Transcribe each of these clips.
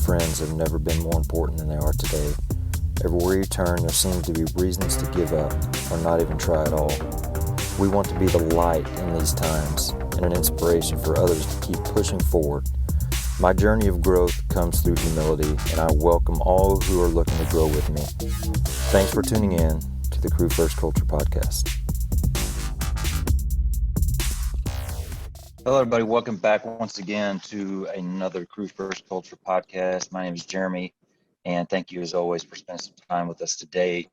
friends have never been more important than they are today. Everywhere you turn, there seems to be reasons to give up or not even try at all. We want to be the light in these times and an inspiration for others to keep pushing forward. My journey of growth comes through humility, and I welcome all who are looking to grow with me. Thanks for tuning in to the Crew First Culture Podcast. Hello, everybody. Welcome back once again to another Crew First Culture Podcast. My name is Jeremy, and thank you as always for spending some time with us today.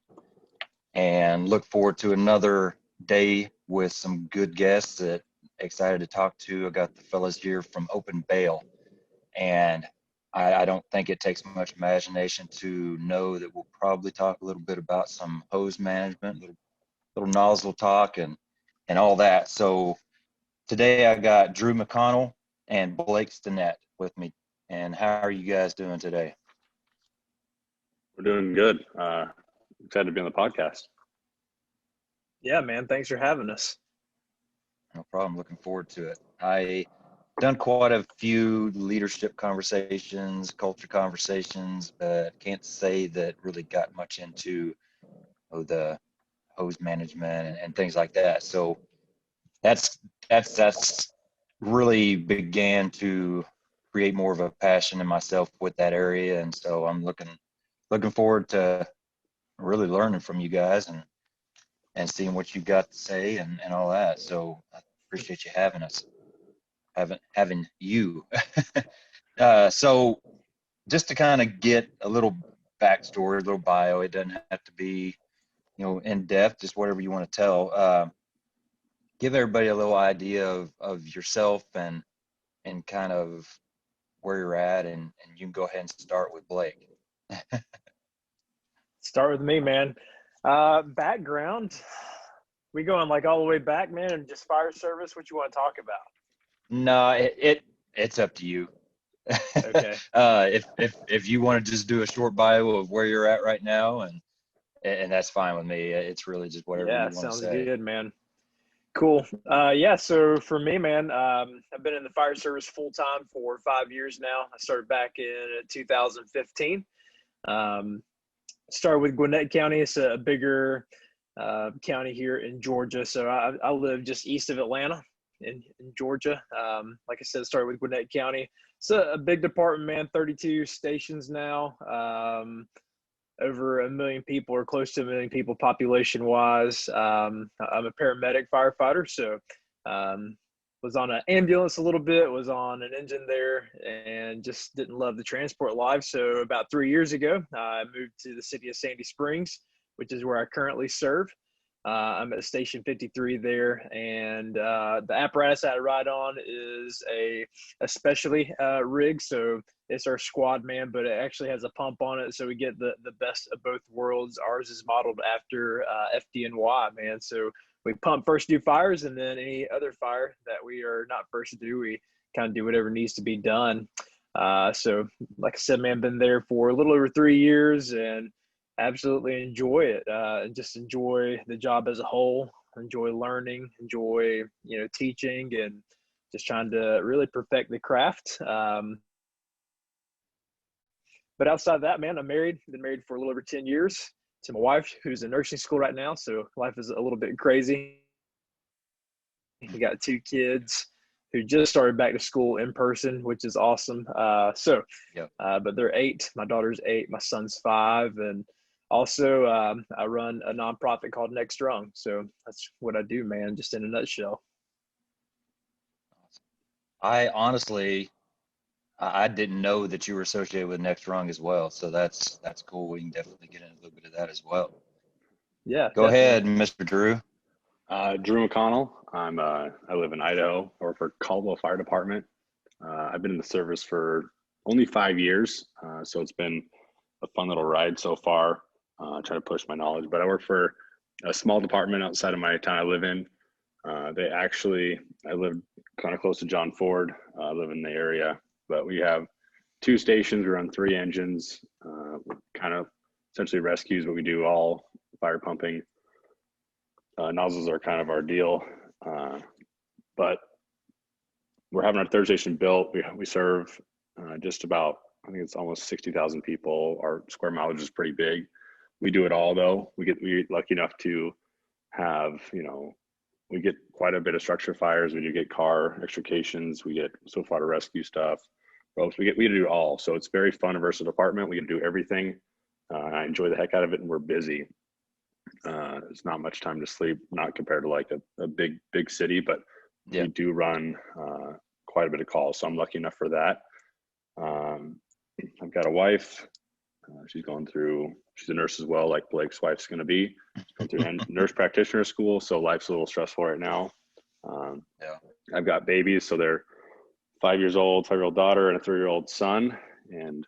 And look forward to another day with some good guests that excited to talk to. I got the fellas here from Bale. And I don't think it takes much imagination to know that we'll probably talk a little bit about some hose management, little nozzle talk and all that. So today I got Drew McConnell and Blake Stinnett with me. And how are you guys doing today? We're doing good. Excited to be on the podcast. Yeah, man. Thanks for having us. No problem. Looking forward to it. I done quite a few leadership conversations, culture conversations, but can't say that really got much into the hose management and things like that. So that's really began to create more of a passion in myself with that area. And so I'm looking forward to really learning from you guys and seeing what you got to say and all that. So I appreciate you having us. Having you. So just to kind of get a little backstory, a little bio, it doesn't have to be, in depth, just whatever you want to tell. Give everybody a little idea of yourself and kind of where you're at, and you can go ahead and start with Blake. Start with me, man. Background, we going like all the way back, man, and just fire service, what you want to talk about? No, it's up to you. Okay. If you want to just do a short bio of where you're at right now, and that's fine with me. It's really just whatever you want to say. Yeah, sounds good, man. Cool. So for me, man, I've been in the fire service full time for 5 years now. I started back in 2015. Started with Gwinnett County. It's a bigger county here in Georgia. So I live just east of Atlanta. In Georgia. Like I said, started with Gwinnett County. It's a big department, man, 32 stations now, over 1 million people or close to 1 million people population wise. I'm a paramedic firefighter, so was on an ambulance a little bit, was on an engine there, and just didn't love the transport life. So about 3 years ago, I moved to the city of Sandy Springs, which is where I currently serve. I'm at Station 53 there, and the apparatus I ride on is a specialty rig, so it's our squad man, but it actually has a pump on it, so we get the best of both worlds. Ours is modeled after FDNY, man, so we pump first do fires, and then any other fire that we are not first to do, we kind of do whatever needs to be done. So like I said, man, been there for a little over 3 years, and absolutely enjoy it, and just enjoy the job as a whole, enjoy learning, enjoy, teaching, and just trying to really perfect the craft. But outside of that, man, I'm married, been married for a little over 10 years to my wife, who's in nursing school right now. So life is a little bit crazy. We got 2 kids who just started back to school in person, which is awesome. But they're 8, my daughter's 8, my son's 5. And also, I run a nonprofit called Next Rung. So that's what I do, man, just in a nutshell. I honestly, I didn't know that you were associated with Next Rung as well. So that's cool. We can definitely get into a little bit of that as well. Yeah. Go ahead, Mr. Drew. Drew McConnell. I live in Idaho, work for Caldwell Fire Department. I've been in the service for only 5 years, so it's been a fun little ride so far. Trying to push my knowledge, but I work for a small department outside of my town I live in. I live kind of close to John Ford. I live in the area, but we have 2 stations. We run 3 engines, kind of essentially rescues, but we do all fire pumping. Nozzles are kind of our deal, but we're having our third station built. We serve just about I think it's almost 60,000 people. Our square mileage is pretty big. We do it all though. We get lucky enough to have, we get quite a bit of structure fires. We do get car extrications. We get SWIFT water rescue stuff, ropes. We do it all. So it's very fun and versatile department. We get to do everything. I enjoy the heck out of it, and we're busy. There's not much time to sleep, not compared to like a big city, but we do run quite a bit of calls. So I'm lucky enough for that. I've got a wife. She's a nurse as well, like Blake's wife's going to be. She's going through nurse practitioner school, so life's a little stressful right now. I've got babies, so they're 5 years old, 5-year-old daughter and a 3-year-old son. And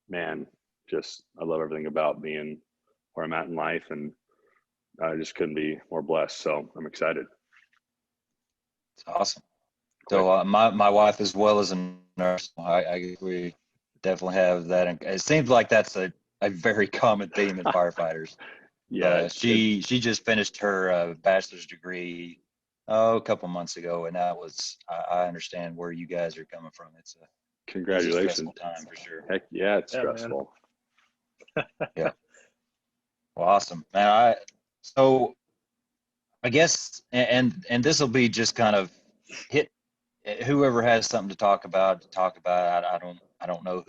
man, I love everything about being where I'm at in life, and I just couldn't be more blessed. So I'm excited. It's awesome. So my wife as well as a nurse, we definitely have that. And it seems like that's a very common theme in firefighters. Yeah. She just finished her bachelor's degree a couple months ago, and that was, I understand where you guys are coming from. It's a congratulations. Time for sure. Heck yeah, it's stressful. Yeah. Well, awesome, man. So I guess, and this will be just kind of hit whoever has something to talk about. I don't know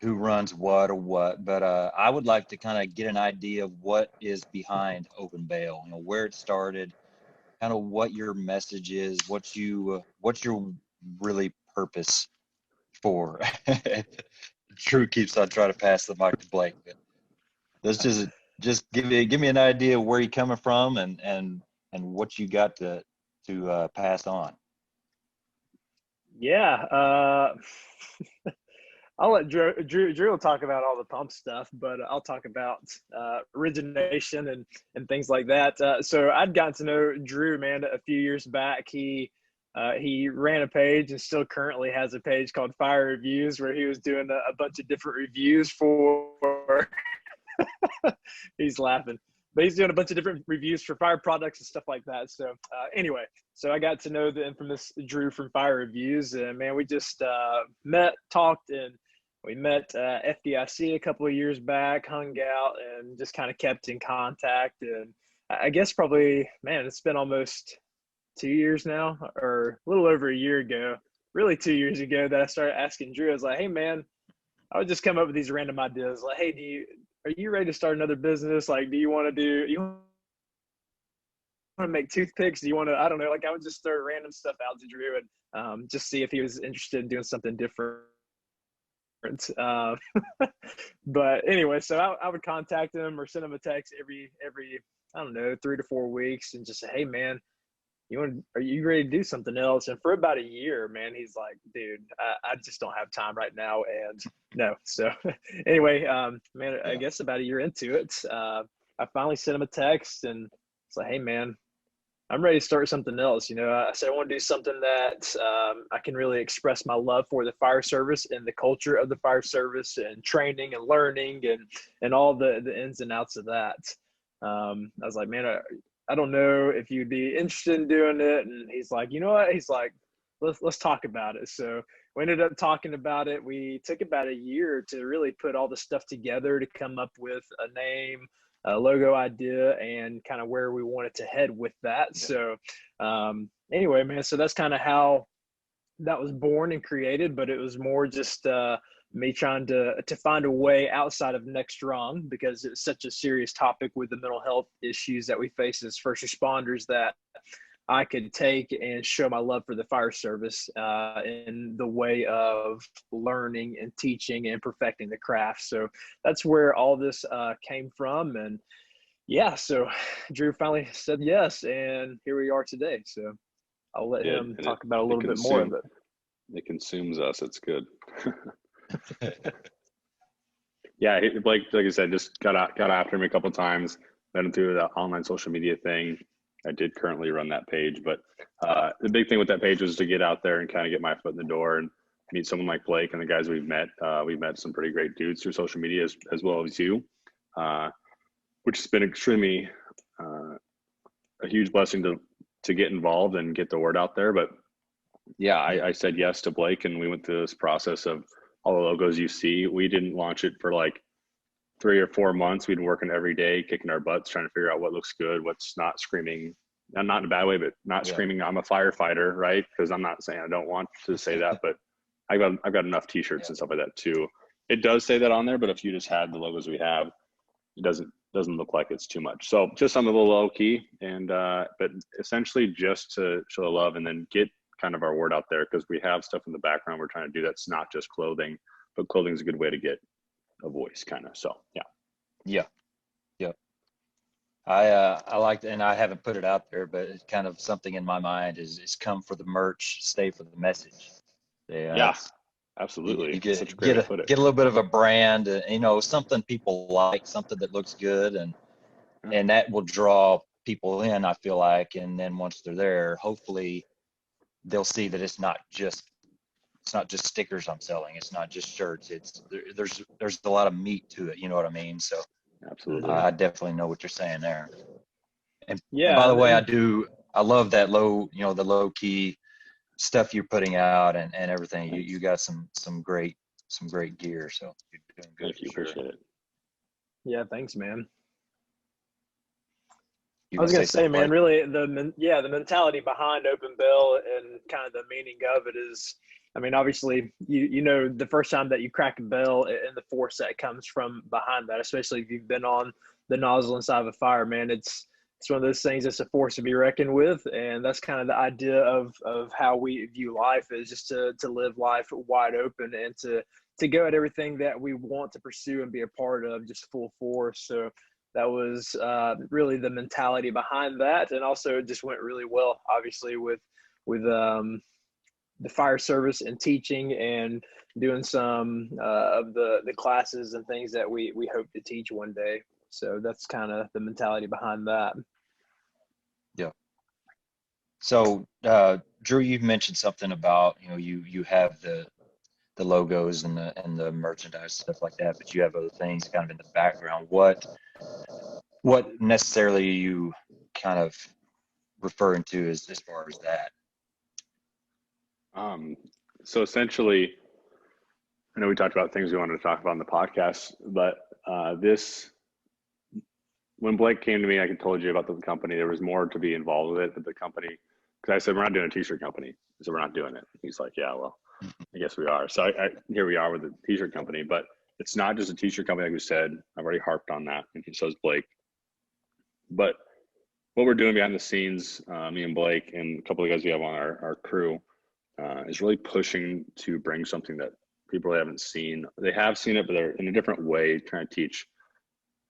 who runs what or what, but I would like to kind of get an idea of what is behind Open Bale. Where it started, kind of what your message is, what's your really purpose for. Drew keeps on trying to pass the mic to Blake, but let's just give me an idea of where you're coming from and what you got to pass on. Yeah, I'll let Drew will talk about all the pump stuff, but I'll talk about origination and things like that. So I'd gotten to know Drew, man, a few years back. He ran a page and still currently has a page called Fire Reviews, where he was doing a bunch of different reviews for he's laughing, but he's doing a bunch of different reviews for fire products and stuff like that. So anyway, so I got to know the infamous Drew from Fire Reviews, and man, we just talked, and we met FDIC a couple of years back, hung out, and just kind of kept in contact. And I guess probably, man, it's been almost 2 years now, or a little over a year ago, really 2 years ago, that I started asking Drew. I was like, hey man, I would just come up with these random ideas, like, hey, are you ready to start another business? Like, do you want to make toothpicks? Do you want to, I don't know, like I would just throw random stuff out to Drew and just see if he was interested in doing something different. But anyway, so I would contact him or send him a text every I don't know, 3 to 4 weeks, and just say, hey man, are you ready to do something else? And for about a year, man, he's like, dude, I just don't have time right now. And no. So anyway, man, I guess about a year into it, I finally sent him a text, and it's like, hey man, I'm ready to start something else. I said, I want to do something that I can really express my love for the fire service and the culture of the fire service and training and learning and all the ins and outs of that. I was like, man, I don't know if you'd be interested in doing it. And he's like, you know what? He's like, let's talk about it. So we ended up talking about it. We took about a year to really put all the stuff together to come up with a name, a logo idea, and kind of where we wanted to head with that. Yeah. So anyway, man, so that's kind of how that was born and created, but it was more just me trying to find a way outside of Next Rung, because it's such a serious topic with the mental health issues that we face as first responders, that I could take and show my love for the fire service in the way of learning and teaching and perfecting the craft. So that's where all this came from. And yeah, so Drew finally said yes, and here we are today. So I'll let him talk about a little bit more of it. It consumes us. It's good. Yeah, Blake, like I said, just got after me a couple of times, met him through the online social media thing. I did currently run that page, but the big thing with that page was to get out there and kind of get my foot in the door and meet someone like Blake and the guys we've met. We've met some pretty great dudes through social media as well as you, which has been extremely a huge blessing to get involved and get the word out there. But yeah, I said yes to Blake, and we went through this process of all the logos you see. We didn't launch it for like 3 or 4 months. We'd been working every day, kicking our butts, trying to figure out what looks good, what's not screaming, not in a bad way, but not screaming, I'm a firefighter, right? Because I'm not saying I don't want to say that, but I've got enough t-shirts and stuff like that too. It does say that on there, but if you just had the logos we have, it doesn't look like it's too much. So just on the little low key, and but essentially just to show love and then get kind of our word out there, because we have stuff in the background we're trying to do that's not just clothing, but clothing is a good way to get a voice, kind of. So Yeah. I like, and I haven't put it out there, but it's kind of something in my mind is come for the merch, stay for the message. yeah, absolutely. You get Such a great way to put it. get a little bit of a brand, something people like, something that looks good, and that will draw people in, I feel like. And then once they're there, hopefully they'll see that it's not just stickers I'm selling. It's not just shirts. There's a lot of meat to it. You know what I mean? So Absolutely. I definitely know what you're saying there. And Yeah. by the way, I love that the low key stuff you're putting out and everything. You got some great gear. So you're doing good. Thank you. Appreciate it. Yeah. Thanks, man. I I was gonna say, man, really the mentality behind Open Bale and kind of the meaning of it is, I mean, obviously the first time that you crack a bell and the force that comes from behind that, especially if you've been on the nozzle inside of a fire, man, it's one of those things that's a force to be reckoned with. And that's kind of the idea of how we view life, is just to live life wide open and to go at everything that we want to pursue and be a part of just full force. So that was really the mentality behind that. And also it just went really well, obviously, with the fire service and teaching and doing some of the classes and things that we hope to teach one day. So that's kind of the mentality behind that. Yeah. So Drew, you mentioned something about, you have the logos and the merchandise, stuff like that, but you have other things kind of in the background. What necessarily are you kind of referring to as far as that? So essentially, I know we talked about things we wanted to talk about on the podcast, but when Blake came to me, I told you about the company, there was more to be involved with it than the company. Because I said, we're not doing a t-shirt company. So we're not doing it. He's like, yeah, well, I guess we are. So here we are with the t-shirt company, but it's not just a t-shirt company. Like we said, I've already harped on that, and so has Blake. But what we're doing behind the scenes, me and Blake and a couple of guys we have on our crew, is really pushing to bring something that people haven't seen. They have seen it, but they're in a different way, trying to teach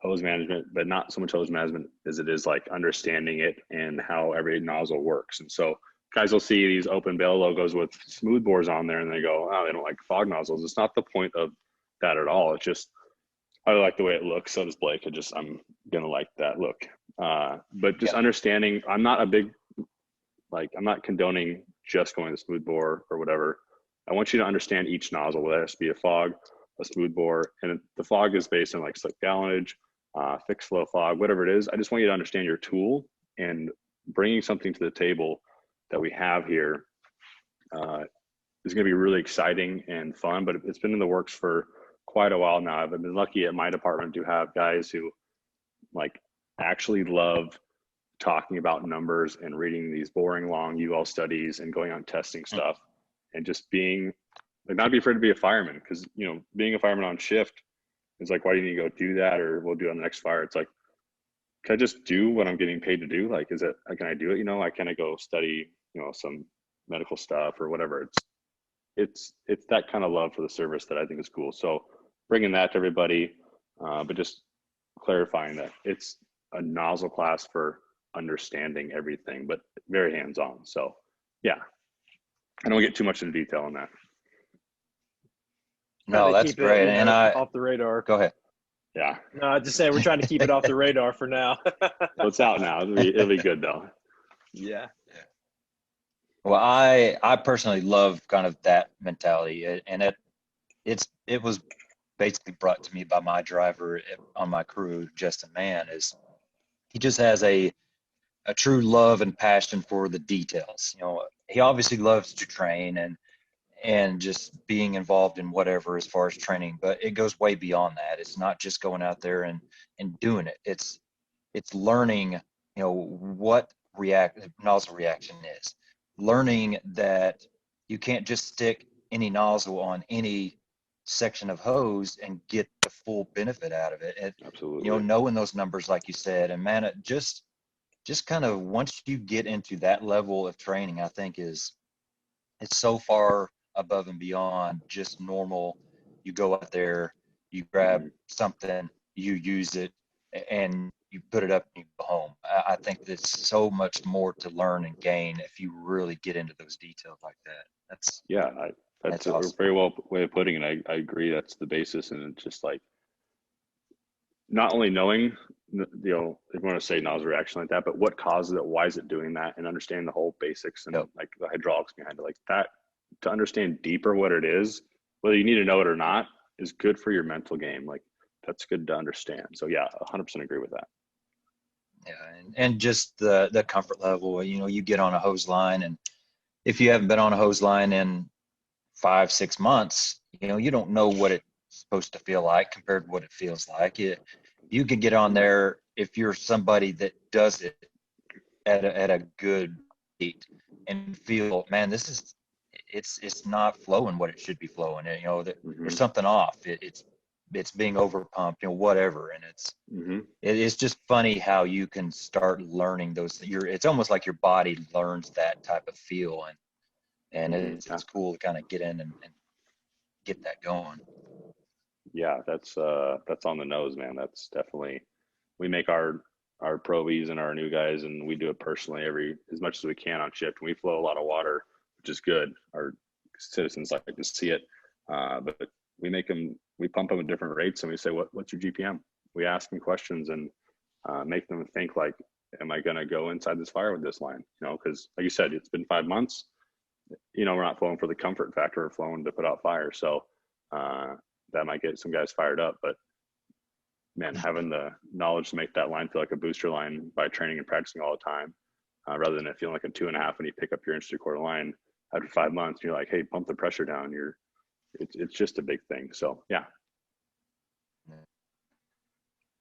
hose management, but not so much hose management as it is like understanding it and how every nozzle works. And so guys will see these Open Bale logos with smooth bores on there and they go, oh, they don't like fog nozzles. It's not the point of that at all. It's just, I like the way it looks. So does Blake. I'm going to like that look. But just understanding, I'm not condoning just going to smooth bore or whatever. I want you to understand each nozzle, whether it has to be a fog, a smooth bore, and the fog is based on like slick gallonage, fixed flow fog, whatever it is. I just want you to understand your tool, and bringing something to the table that we have here is going to be really exciting and fun, but it's been in the works for quite a while now. I've been lucky at my department to have guys who like actually love talking about numbers and reading these boring long UL studies and going on testing stuff, and just being like, not be afraid to be a fireman, because being a fireman on shift is like, why do you need to go do that, or we'll do it on the next fire? It's like, can I just do what I'm getting paid to do? Like, can I do it? Like, can I go study some medical stuff or whatever? It's that kind of love for the service that I think is cool. So bringing that to everybody, but just clarifying that it's a nozzle class for understanding everything, but very hands-on. So yeah, I don't get too much into detail on that. No, that's great. And off the radar. Go ahead. Yeah. No, I just say we're trying to keep it off the radar for now. Well, it's out now. It'll be good though. Yeah. Well, I personally love kind of that mentality, and it was basically brought to me by my driver on my crew, Justin Mann. Is he just has a true love and passion for the details. He obviously loves to train, and just being involved in whatever as far as training, but it goes way beyond that. It's not just going out there and doing it. It's learning, what nozzle reaction is, learning that you can't just stick any nozzle on any section of hose and get the full benefit out of it. And, Absolutely. knowing those numbers, like you said, and man, it just kind of, once you get into that level of training, I think it's so far above and beyond just normal. You go out there, you grab something, you use it, and you put it up and you go home. I think there's so much more to learn and gain if you really get into those details like that. That's that's awesome. a very well way of putting it. I agree. That's the basis, and it's just like not only knowing, if you want to say nozzle reaction like that, but what causes it, why is it doing that, and understanding the whole basics and like the hydraulics behind it, like that. To understand deeper what it is, whether you need to know it or not, is good for your mental game. Like that's good to understand. So yeah, 100% agree with that. Yeah, and just the comfort level. You get on a hose line, and if you haven't been on a hose line in 5-6 months, you don't know what it's supposed to feel like compared to what it feels like. You could get on there if you're somebody that does it at a good rate and feel, man, it's not flowing what it should be flowing. There's something off. It's being over pumped, whatever. And it's just funny how you can start learning those. It's almost like your body learns that type of feel, and it's cool to kind of get in and get that going. Yeah, that's on the nose, man. That's definitely, we make our provies and our new guys, and we do it personally as much as we can on shift. We flow a lot of water, which is good. Our citizens like to see it, but we pump them at different rates, and we say, what's your GPM? We ask them questions and make them think like, am I going to go inside this fire with this line? Because like you said, it's been 5 months. We're not flowing for the comfort factor, we're flowing to put out fire. So that might get some guys fired up, but man, having the knowledge to make that line feel like a booster line by training and practicing all the time, rather than it feeling like a 2.5 when you pick up your 1 3/4 line after 5 months, you're like, hey, pump the pressure down. It's just a big thing. So yeah.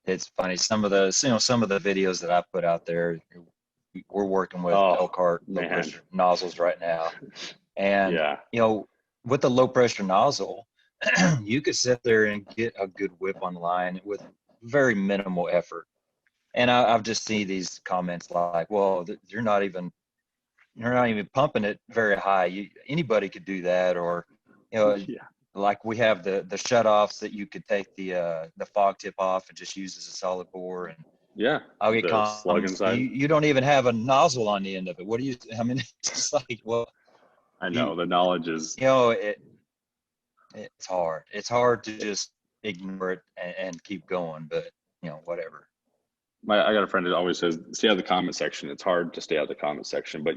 It's funny. Some of the videos that I put out there, we're working with Elkhart low pressure nozzles right now. And, with the low pressure nozzle, you could sit there and get a good whip on the line with very minimal effort. And I've just seen these comments like, well, you're not even pumping it very high. Anybody could do that. Or, like we have the shutoffs that you could take the fog tip off and just use as a solid bore. And I'll get comments, you don't even have a nozzle on the end of it. What do you, it's like, well, I know the knowledge is, it's hard. It's hard to just ignore it and keep going, but whatever. I got a friend that always says, stay out of the comment section. It's hard to stay out of the comment section, but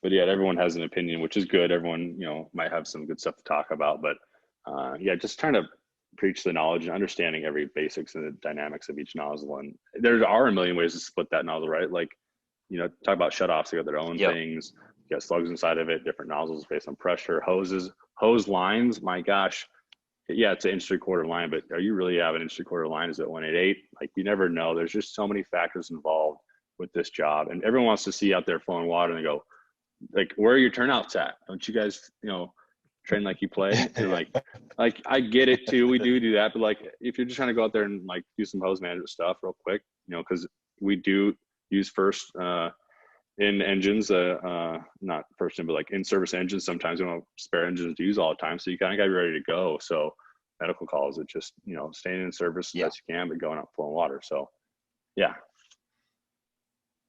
everyone has an opinion, which is good. Everyone, might have some good stuff to talk about, but just trying to preach the knowledge and understanding every basics and the dynamics of each nozzle. And there are a million ways to split that nozzle, right? Like, talk about shutoffs, they got their own things. You got slugs inside of it, different nozzles based on pressure, hose lines. My gosh. Yeah, it's an 1 3/4 line, but are you really have an 1 3/4 line? Is it 188? Like, you never know. There's just so many factors involved with this job. And everyone wants to see out there flowing water, and they go, like, where are your turnouts at? Don't you guys, train like you play? And like I get it too. We do that. But like, if you're just trying to go out there and like do some hose management stuff real quick, because we do use first in engines, not first in, but like in service engines. Sometimes we don't have spare engines to use all the time. So you kind of got to be ready to go. So medical calls, it just, staying in service as best you can, but going out flowing water. So yeah.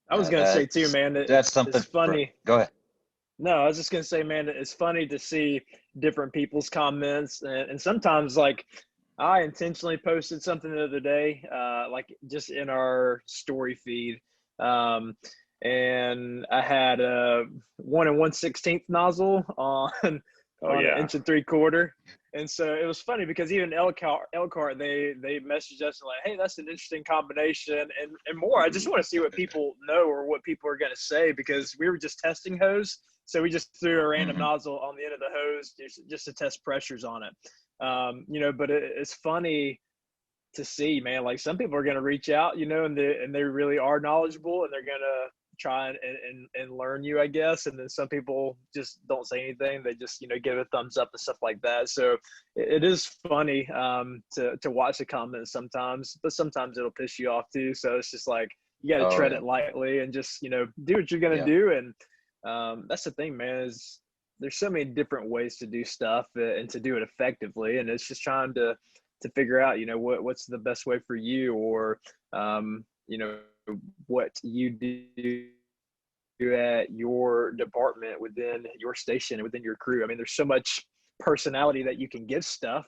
I was going to say too, man, that's something it's funny. Go ahead. No, I was just going to say, man, it's funny to see different people's comments. And sometimes, like, I intentionally posted something the other day, like just in our story feed. And I had a 1 1/16 nozzle on an 1 3/4 inch. And so it was funny because even Elkhart, they messaged us like, hey, that's an interesting combination and more. I just want to see what people know or what people are going to say, because we were just testing hose. So we just threw a random Mm-hmm. nozzle on the end of the hose just to test pressures on it. But it's funny to see, man. Like some people are going to reach out, and they really are knowledgeable, and they're going to try and learn you, I guess. And then some people just don't say anything. They just, give a thumbs up and stuff like that. So it is funny to watch the comments sometimes, but sometimes it'll piss you off too. So it's just like, you got to Oh tread yeah. it lightly and just, do what you're going to Yeah. do. And that's the thing, man, is there's so many different ways to do stuff and to do it effectively. And it's just trying to figure out, what's the best way for you, or, what you do at your department, within your station, within your crew. I mean, there's so much personality that you can give stuff.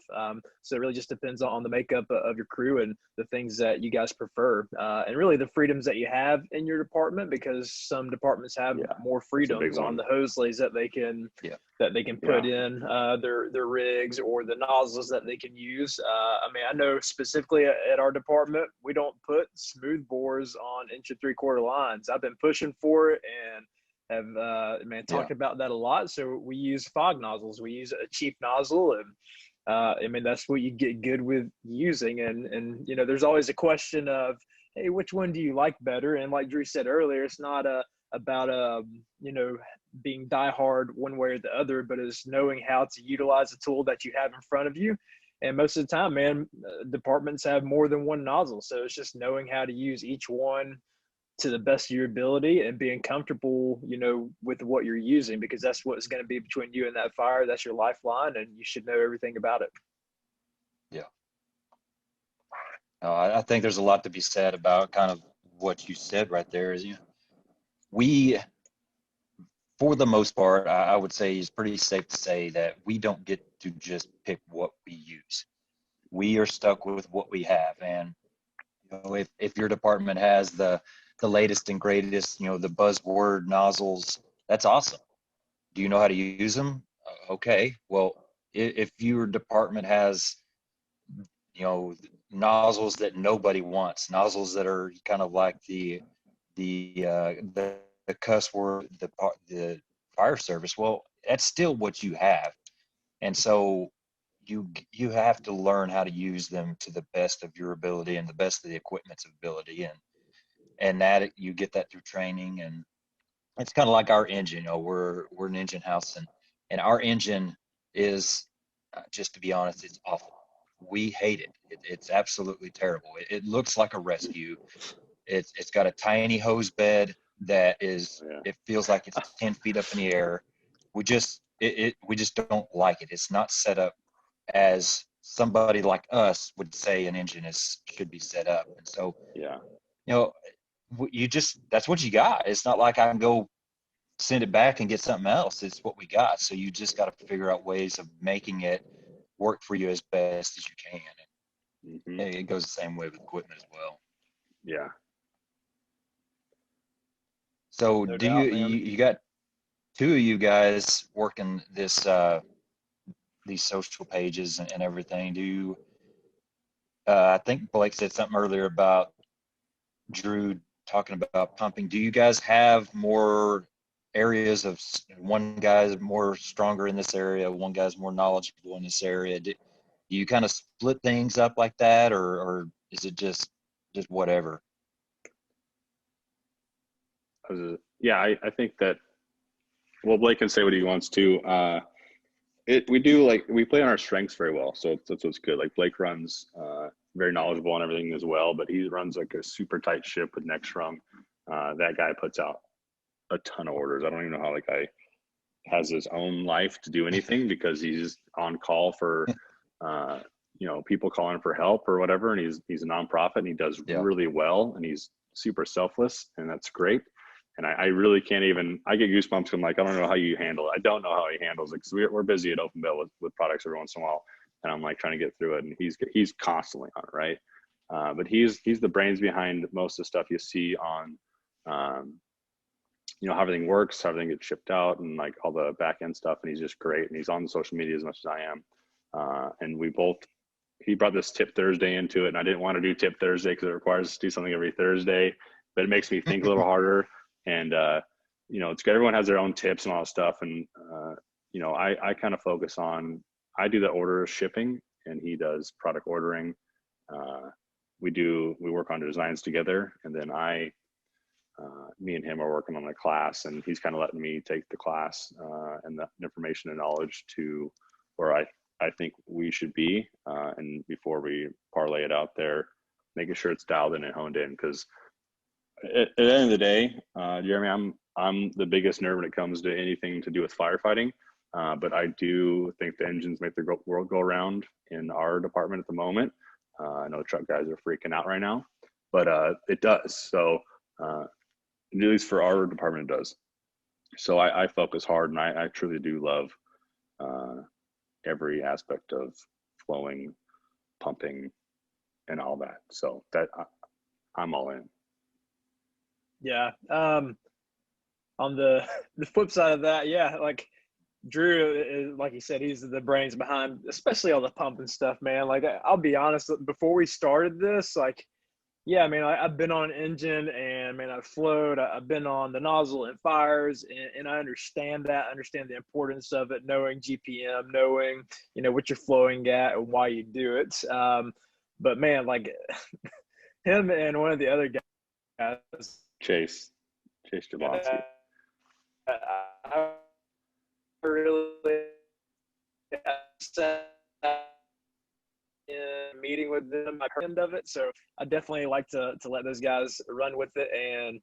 So it really just depends on the makeup of your crew and the things that you guys prefer, and really the freedoms that you have in your department, because some departments have more freedoms on the hose lays that they can put in their rigs, or the nozzles that they can use. I mean, I know specifically at our department, we don't put smooth bores on 1 3/4 lines. I've been pushing for it and have talked about that a lot. So we use fog nozzles. We use a cheap nozzle, and I mean, that's what you get good with using. And there's always a question of, hey, which one do you like better? And like Drew said earlier, it's not about being diehard one way or the other, but it's knowing how to utilize the tool that you have in front of you. And most of the time, man, departments have more than one nozzle, so it's just knowing how to use each one to the best of your ability and being comfortable, with what you're using, because that's what's going to be between you and that fire. That's your lifeline, and you should know everything about it. Yeah. I think there's a lot to be said about kind of what you said right there. Is we, for the most part, I would say it's pretty safe to say that we don't get to just pick what we use. We are stuck with what we have, and if your department has the latest and greatest, the buzzword nozzles, that's awesome. Do you know how to use them? Okay. Well, if your department has, nozzles that nobody wants, nozzles that are kind of like the cuss word, the fire service, well, that's still what you have. And so you have to learn how to use them to the best of your ability and the best of the equipment's ability. And that you get that through training. And it's kind of like our engine. We're an engine house, and our engine is, just to be honest, it's awful. We hate it. It's absolutely terrible. It looks like a rescue. It's got a tiny hose bed that is, it feels like it's 10 feet up in the air. We just don't like it. It's not set up as somebody like us would say an engine should be set up. And so, that's what you got. It's not like I can go send it back and get something else. It's what we got. So you just got to figure out ways of making it work for you as best as you can. And it goes the same way with equipment as well. Yeah. So No do doubt, you got two of you guys working these social pages and everything? Do you, I think Blake said something earlier about Drew talking about pumping. Do you guys have more areas of, one guy's more stronger in this area, one guy's more knowledgeable in this area? Do you kind of split things up like that, or is it just whatever? I think that, well, Blake can say what he wants to. We play on our strengths very well, so that's what's good. Like Blake runs very knowledgeable on everything as well, but he runs like a super tight ship with neck shrunk. That guy puts out a ton of orders. I don't even know how that guy has his own life to do anything, because he's on call for people calling for help or whatever, and he's a nonprofit, and he does really well, and he's super selfless, and that's great. And I really can't even, I get goosebumps. I'm like, I don't know how you handle it. I don't know how he handles it, because we're busy at Open Bale with products every once in a while. And I'm like trying to get through it. And he's constantly on it, right? But he's the brains behind most of the stuff you see on, how everything works, how everything gets shipped out, and like all the back end stuff. And he's just great. And he's on the social media as much as I am. And he brought this Tip Thursday into it. And I didn't want to do Tip Thursday because it requires us to do something every Thursday, but it makes me think a little harder. And it's good. Everyone has their own tips and all that stuff. And, I kind of focus on, I do the order shipping and he does product ordering. We work on designs together, and then me and him are working on a class, and he's kind of letting me take the class and the information and knowledge to where I think we should be. And before we parlay it out there, making sure it's dialed in and honed in. Because at the end of the day, Jeremy, I'm the biggest nerd when it comes to anything to do with firefighting. But I do think the engines make the world go around in our department at the moment. I know the truck guys are freaking out right now, but it does. So at least for our department, it does. So I focus hard, and I truly do love every aspect of flowing, pumping, and all that. So that I'm all in. Yeah. On the flip side of that, yeah, like Drew, like he said, he's the brains behind, especially all the pumping stuff, man. Like, I'll be honest, before we started this, like, yeah, I mean, I've been on an engine, and man, I've flowed. I've been on the nozzle and fires, and I understand that. I understand the importance of it, knowing GPM, knowing, what you're flowing at and why you do it. But man, like him and one of the other guys, Chase Jablonski. I really upset in a meeting with them. I've heard of it, so I definitely like to let those guys run with it. And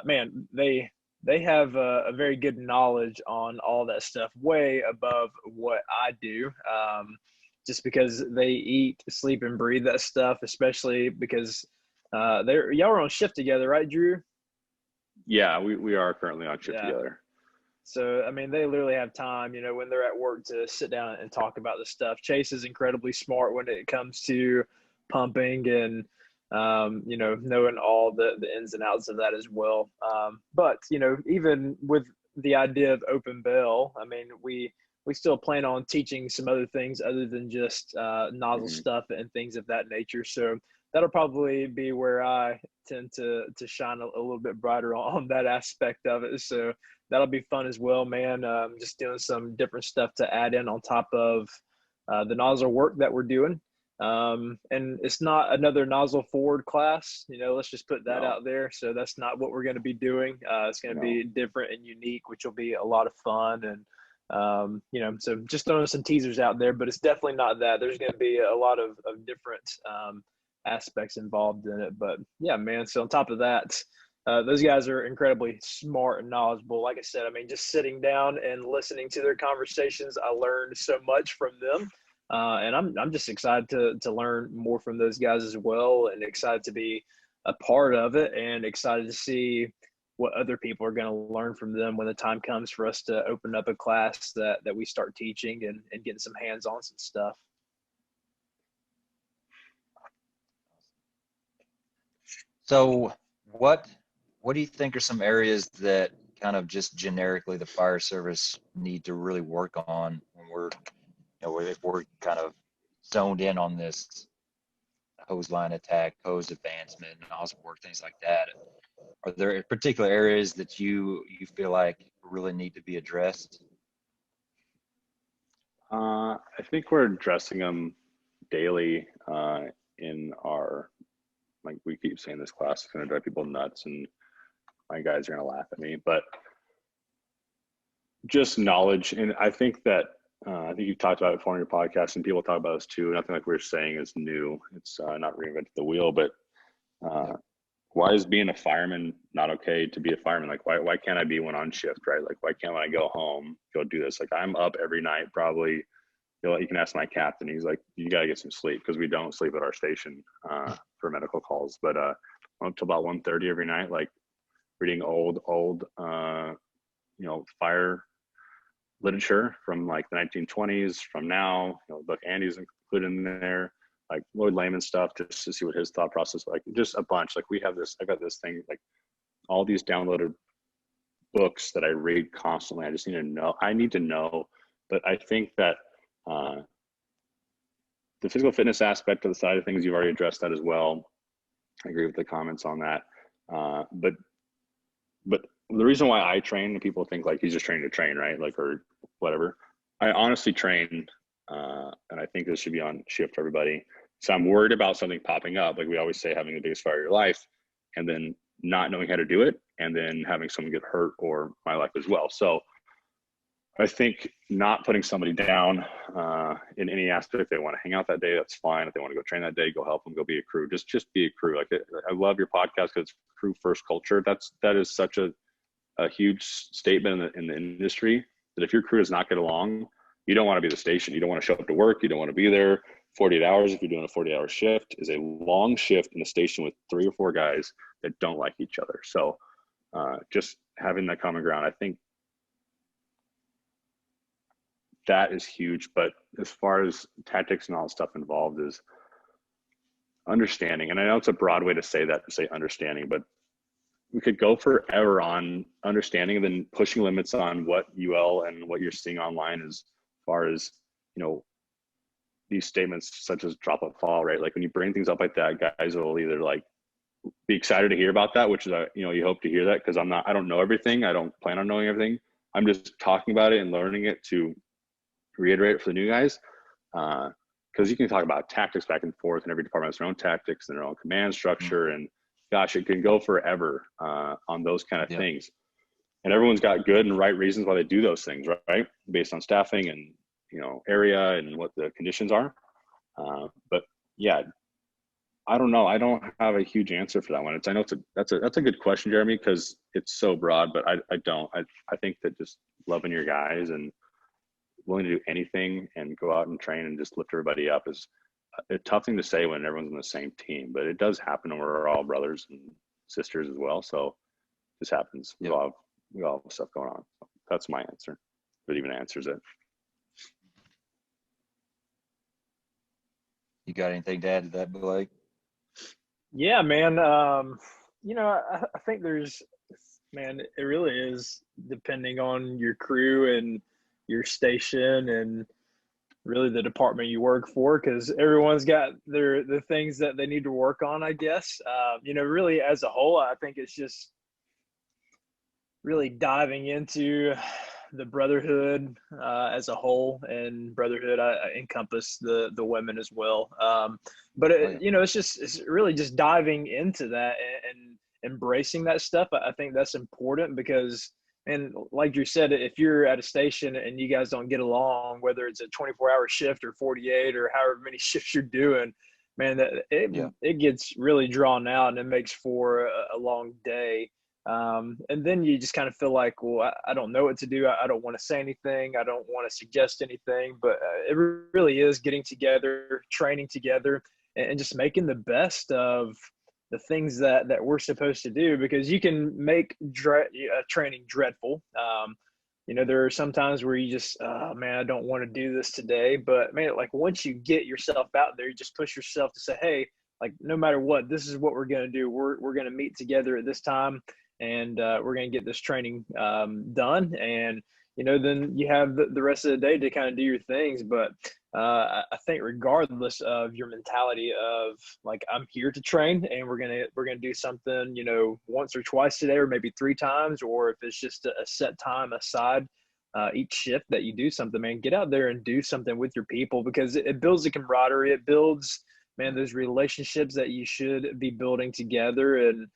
man, they have a very good knowledge on all that stuff, way above what I do. Just because they eat, sleep, and breathe that stuff, especially because y'all are on shift together, right, Drew? Yeah, we are currently on shift together. So, I mean, they literally have time, when they're at work, to sit down and talk about this stuff. Chase is incredibly smart when it comes to pumping and, knowing all the ins and outs of that as well. But, even with the idea of open Bale, I mean, we still plan on teaching some other things other than just nozzle stuff and things of that nature. So that'll probably be where I tend to shine a little bit brighter on that aspect of it. So that'll be fun as well, man. Just doing some different stuff to add in on top of the nozzle work that we're doing. And it's not another nozzle forward class, let's just put that out there. So that's not what we're going to be doing. It's going to be different and unique, which will be a lot of fun. And, so just throwing some teasers out there, but it's definitely not that. There's going to be a lot of different aspects involved in it. But yeah, man. So on top of that, those guys are incredibly smart and knowledgeable. Like I said, I mean, just sitting down and listening to their conversations, I learned so much from them. And I'm just excited to learn more from those guys as well, and excited to be a part of it, and excited to see what other people are going to learn from them when the time comes for us to open up a class that we start teaching and getting some hands-on some stuff. So what do you think are some areas that kind of just generically the fire service need to really work on when if we're kind of zoned in on this hose line attack, hose advancement, nozzle work, things like that? Are there particular areas that you feel like really need to be addressed? I think we're addressing them daily in our, like we keep saying, this class is going to drive people nuts, and my guys are going to laugh at me, but just knowledge. And I think that I think you've talked about it before on your podcast, and people talk about this too. Nothing like we're saying is new. It's not reinventing the wheel, but why is being a fireman not okay to be a fireman? Like, why can't I be one on shift, right? Like, why can't I go home, go do this? Like, I'm up every night, probably. You can ask my captain. He's like, you got to get some sleep, because we don't sleep at our station for medical calls. But up to about 1:30 every night, like reading old fire literature from like the 1920s, from now. Look, Andy's included in there. Like Lloyd Layman stuff, just to see what his thought process, like just a bunch. Like I got this thing, like all these downloaded books that I read constantly. I just need to know. But I think that the physical fitness aspect of the side of things, you've already addressed that as well. I agree with the comments on that. But the reason why I train, and people think like he's just training to train, right? Like, or whatever. I honestly train, and I think this should be on shift for everybody. So I'm worried about something popping up. Like we always say, having the biggest fire of your life, and then not knowing how to do it, and then having someone get hurt or my life as well. So I think not putting somebody down in any aspect. If they want to hang out that day, that's fine. If they want to go train that day, go help them, go be a crew. Just be a crew. Like I love your podcast because it's crew first culture. That is such a huge statement in the industry, that if your crew does not get along, you don't want to be the station. You don't want to show up to work. You don't want to be there 48 hours. If you're doing a 40-hour shift, is a long shift in a station with 3 or 4 guys that don't like each other. So just having that common ground, I think that is huge. But as far as tactics and all the stuff involved is understanding. And I know it's a broad way to say that, to say understanding, but we could go forever on understanding and then pushing limits on what UL and what you're seeing online as far as, you know, these statements such as drop up fall, right? Like when you bring things up like that, guys will either like be excited to hear about that, which is, you know, you hope to hear that, because I don't know everything. I don't plan on knowing everything. I'm just talking about it and learning it to reiterate it for the new guys. Because you can talk about tactics back and forth, and every department has their own tactics and their own command structure. And gosh, it can go forever on those kind of things. And everyone's got good and right reasons why they do those things, right? Based on staffing and, you know, area and what the conditions are. But yeah, I don't know. I don't have a huge answer for that one. I know that's a good question, Jeremy, because it's so broad, but I don't. I think that just loving your guys and willing to do anything and go out and train and just lift everybody up is a tough thing to say when everyone's on the same team, but it does happen, and we're all brothers and sisters as well. So this happens. We all have stuff going on. So that's my answer. If it even answers it. You got anything to add to that, Blake? Yeah, man. You know, I think man, it really is depending on your crew and your station and really the department you work for, because everyone's got the things that they need to work on, I guess. You know, really as a whole, I think it's just really diving into the brotherhood as a whole, and brotherhood I encompass the women as well. But you know, it's really just diving into that and embracing that stuff. I think that's important because, and like you said, if you're at a station and you guys don't get along, whether it's a 24-hour shift or 48 or however many shifts you're doing, man, it gets really drawn out, and it makes for a long day. And then you just kind of feel like, well, I don't know what to do. I don't want to say anything. I don't want to suggest anything, but it really is getting together, training together, and just making the best of the things that we're supposed to do, because you can make training dreadful. You know, there are some times where you just, oh man, I don't want to do this today. But man, like once you get yourself out there, you just push yourself to say, hey, like no matter what, this is what we're going to do. We're going to meet together at this time, and we're going to get this training done. And, you know, then you have the rest of the day to kind of do your things. But I think regardless of your mentality of like, I'm here to train, and we're going to do something, you know, once or twice today, or maybe 3 times, or if it's just a set time aside each shift that you do something, man, get out there and do something with your people, because it builds the camaraderie. It builds, man, those relationships that you should be building together. And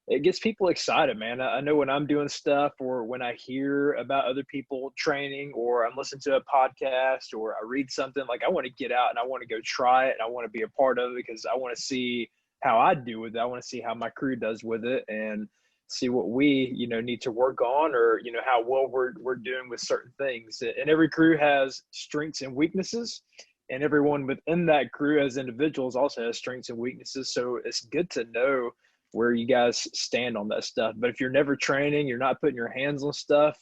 it gets people excited, man. I know when I'm doing stuff, or when I hear about other people training, or I'm listening to a podcast, or I read something, like I want to get out and I want to go try it, and I want to be a part of it, because I want to see how I do with it. I want to see how my crew does with it, and see what we, you know, need to work on, or, you know, how well we're doing with certain things. And every crew has strengths and weaknesses, and everyone within that crew as individuals also has strengths and weaknesses. So it's good to know where you guys stand on that stuff. But if you're never training, you're not putting your hands on stuff,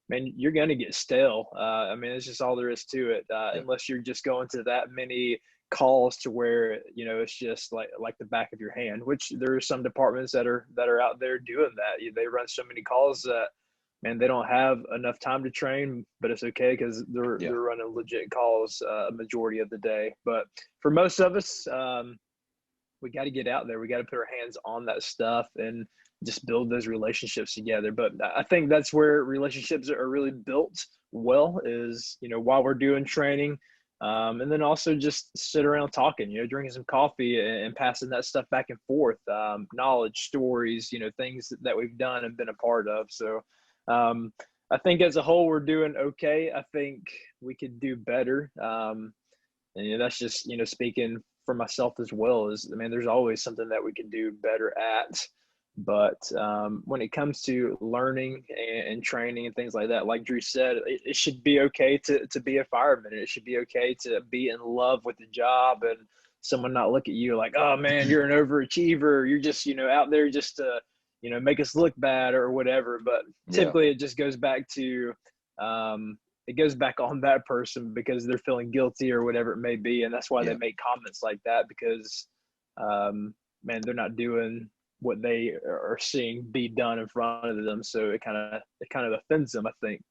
man, you're going to get stale. I mean, it's just all there is to it. Unless you're just going to that many calls to where, you know, it's just like the back of your hand, which there are some departments that are out there doing that. They run so many calls that, man, they don't have enough time to train, but it's okay, because they're running legit calls a majority of the day. But for most of us, we got to get out there. We got to put our hands on that stuff. And just build those relationships together. But I think that's where relationships are really built well, is, while we're doing training. And then also just sit around talking, drinking some coffee and passing that stuff back and forth, knowledge, stories, things that we've done and been a part of. So I think as a whole, we're doing okay. I think we could do better. And that's just, speaking for myself as well, is, I mean, there's always something that we can do better at. But when it comes to learning and training and things like that, like Drew said, it should be okay to be a fireman. It should be okay to be in love with the job, and someone not look at you like, oh man, you're an overachiever. You're just, out there just to, make us look bad or whatever. But typically it just goes back to, it goes back on that person because they're feeling guilty or whatever it may be. And that's why they make comments like that, because, man, they're not doing what they are seeing be done in front of them. So it kind of offends them, I think.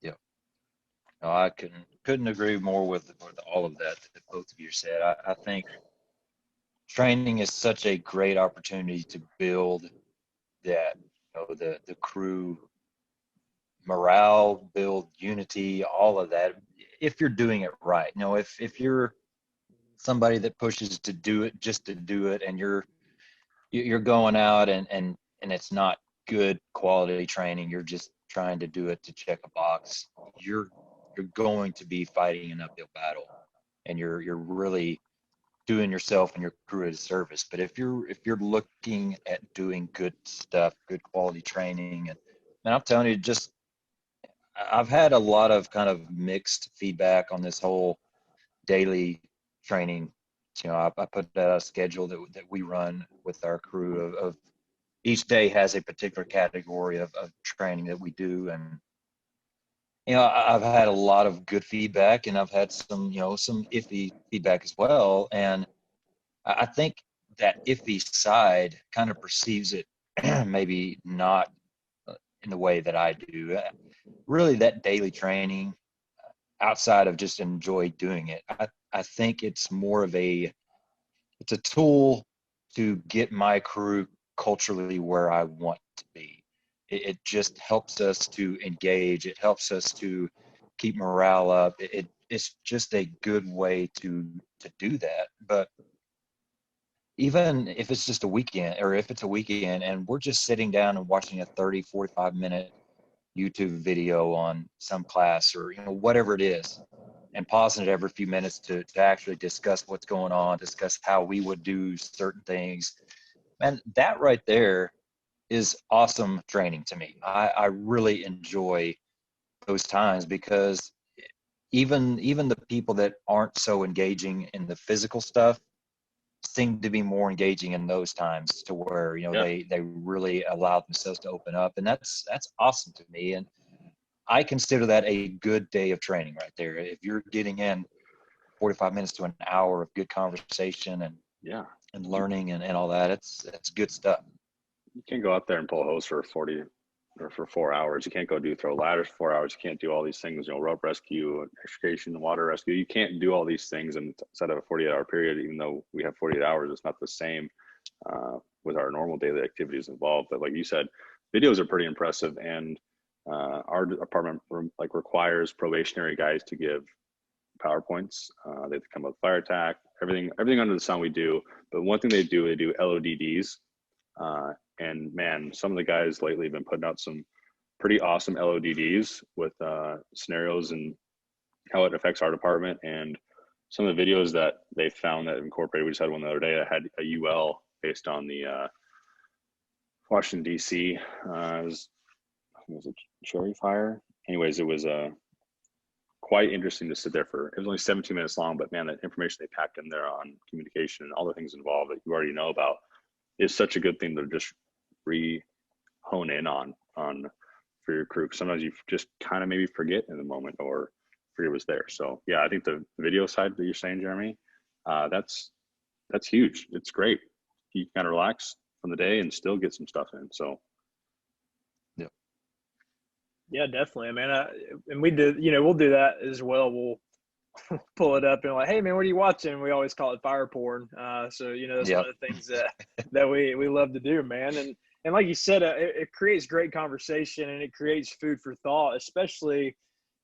Yeah. No, I couldn't agree more with all of that both of you said. I think training is such a great opportunity to build that, the crew morale, build unity, all of that, if you're doing it right. If you're somebody that pushes to do it just to do it, and you're going out and it's not good quality training, you're just trying to do it to check a box, you're going to be fighting an uphill battle, and you're really doing yourself and your crew a disservice. But if you're looking at doing good stuff, good quality training, and I'm telling you, just I've had a lot of kind of mixed feedback on this whole daily training. I put a schedule that we run with our crew of each day has a particular category of training that we do. And, I've had a lot of good feedback, and I've had some iffy feedback as well. And I think that iffy side kind of perceives it maybe not in the way that I do. Really, that daily training, outside of just enjoy doing it, I think it's more of it's a tool to get my crew culturally where I want to be. It just helps us to engage. It helps us to keep morale up. It's just a good way to do that. But even if it's just a weekend, or if it's a weekend and we're just sitting down and watching a 30, 45-minute YouTube video on some class, or whatever it is, and pausing it every few minutes to actually discuss what's going on, discuss how we would do certain things, and that right there is awesome training to me. I really enjoy those times, because even the people that aren't so engaging in the physical stuff seem to be more engaging in those times, to where they really allow themselves to open up, and that's awesome to me. And I consider that a good day of training right there. If you're getting in 45 minutes to an hour of good conversation and learning and all that, it's good stuff. You can't go out there and pull a hose for 40 or for 4 hours. You can't go throw ladders for 4 hours. You can't do all these things, rope rescue, extrication, water rescue. You can't do all these things inside of a 48-hour period. Even though we have 48 hours, it's not the same with our normal daily activities involved. But like you said, videos are pretty impressive, and our department requires probationary guys to give PowerPoints. They have to come up with fire attack, everything under the sun we do. But one thing they do LODDs. And man, some of the guys lately have been putting out some pretty awesome LODDs with scenarios and how it affects our department. And some of the videos that they found that incorporated, we just had one the other day that had a UL based on the Washington, D.C. Was it Cherry Fire? Anyways, it was quite interesting to sit there for. It was only 17 minutes long, but man, the information they packed in there on communication and all the things involved that you already know about is such a good thing to just hone in on for your crew. Sometimes you just kind of maybe forget in the moment or forget what's there. So yeah, I think the video side that you're saying, Jeremy, that's huge. It's great. You kind of relax from the day and still get some stuff in. So yeah, definitely. I mean, and we did, we'll do that as well. pull it up and like, hey man, what are you watching? We always call it fire porn. So that's one Yep. of the things that we love to do, man. And like you said, it creates great conversation and it creates food for thought, especially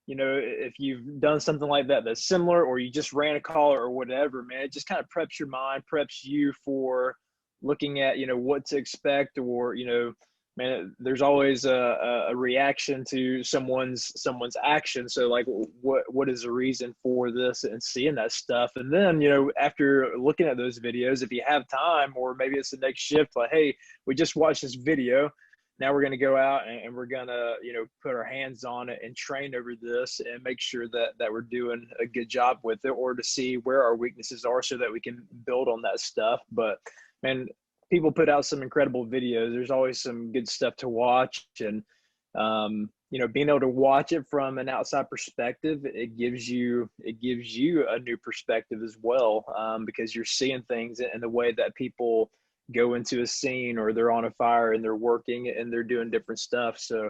if you've done something like that that's similar, or you just ran a call or whatever, man. It just kind of preps your mind, preps you for looking at what to expect, or man, there's always a reaction to someone's action. So like, what is the reason for this, and seeing that stuff. And then after looking at those videos, if you have time, or maybe it's the next shift, like, hey, we just watched this video, now we're going to go out and we're going to put our hands on it and train over this and make sure that we're doing a good job with it, or to see where our weaknesses are so that we can build on that stuff. But man, people put out some incredible videos. There's always some good stuff to watch. And being able to watch it from an outside perspective, it gives you a new perspective as well, because you're seeing things in the way that people go into a scene, or they're on a fire and they're working and they're doing different stuff. So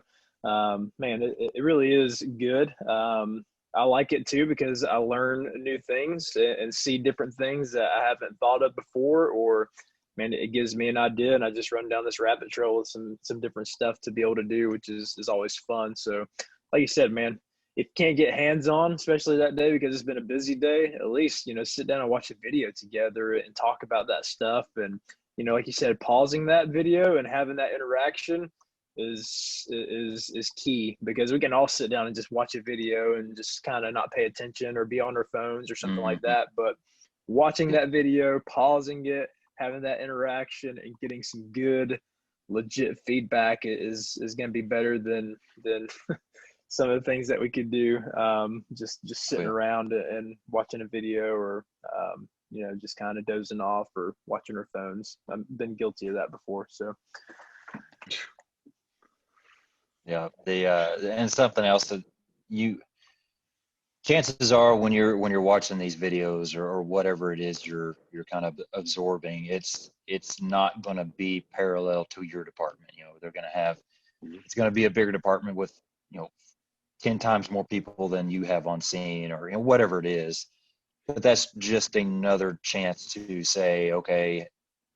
man, it really is good. I like it too, because I learn new things and see different things that I haven't thought of before, or man, it gives me an idea and I just run down this rabbit trail with some different stuff to be able to do, which is always fun. So like you said, man, if you can't get hands on, especially that day because it's been a busy day, at least sit down and watch a video together and talk about that stuff. And like you said, pausing that video and having that interaction is key, because we can all sit down and just watch a video and just kind of not pay attention or be on our phones or something like that. But watching that video, pausing it, having that interaction, and getting some good, legit feedback is going to be better than some of the things that we could do just sitting around and watching a video, or just kind of dozing off or watching our phones. I've been guilty of that before. So yeah, and something else that chances are when you're watching these videos, or whatever it is you're kind of absorbing, it's not going to be parallel to your department. They're going to have, it's going to be a bigger department with 10 times more people than you have on scene, or whatever it is. But that's just another chance to say, okay,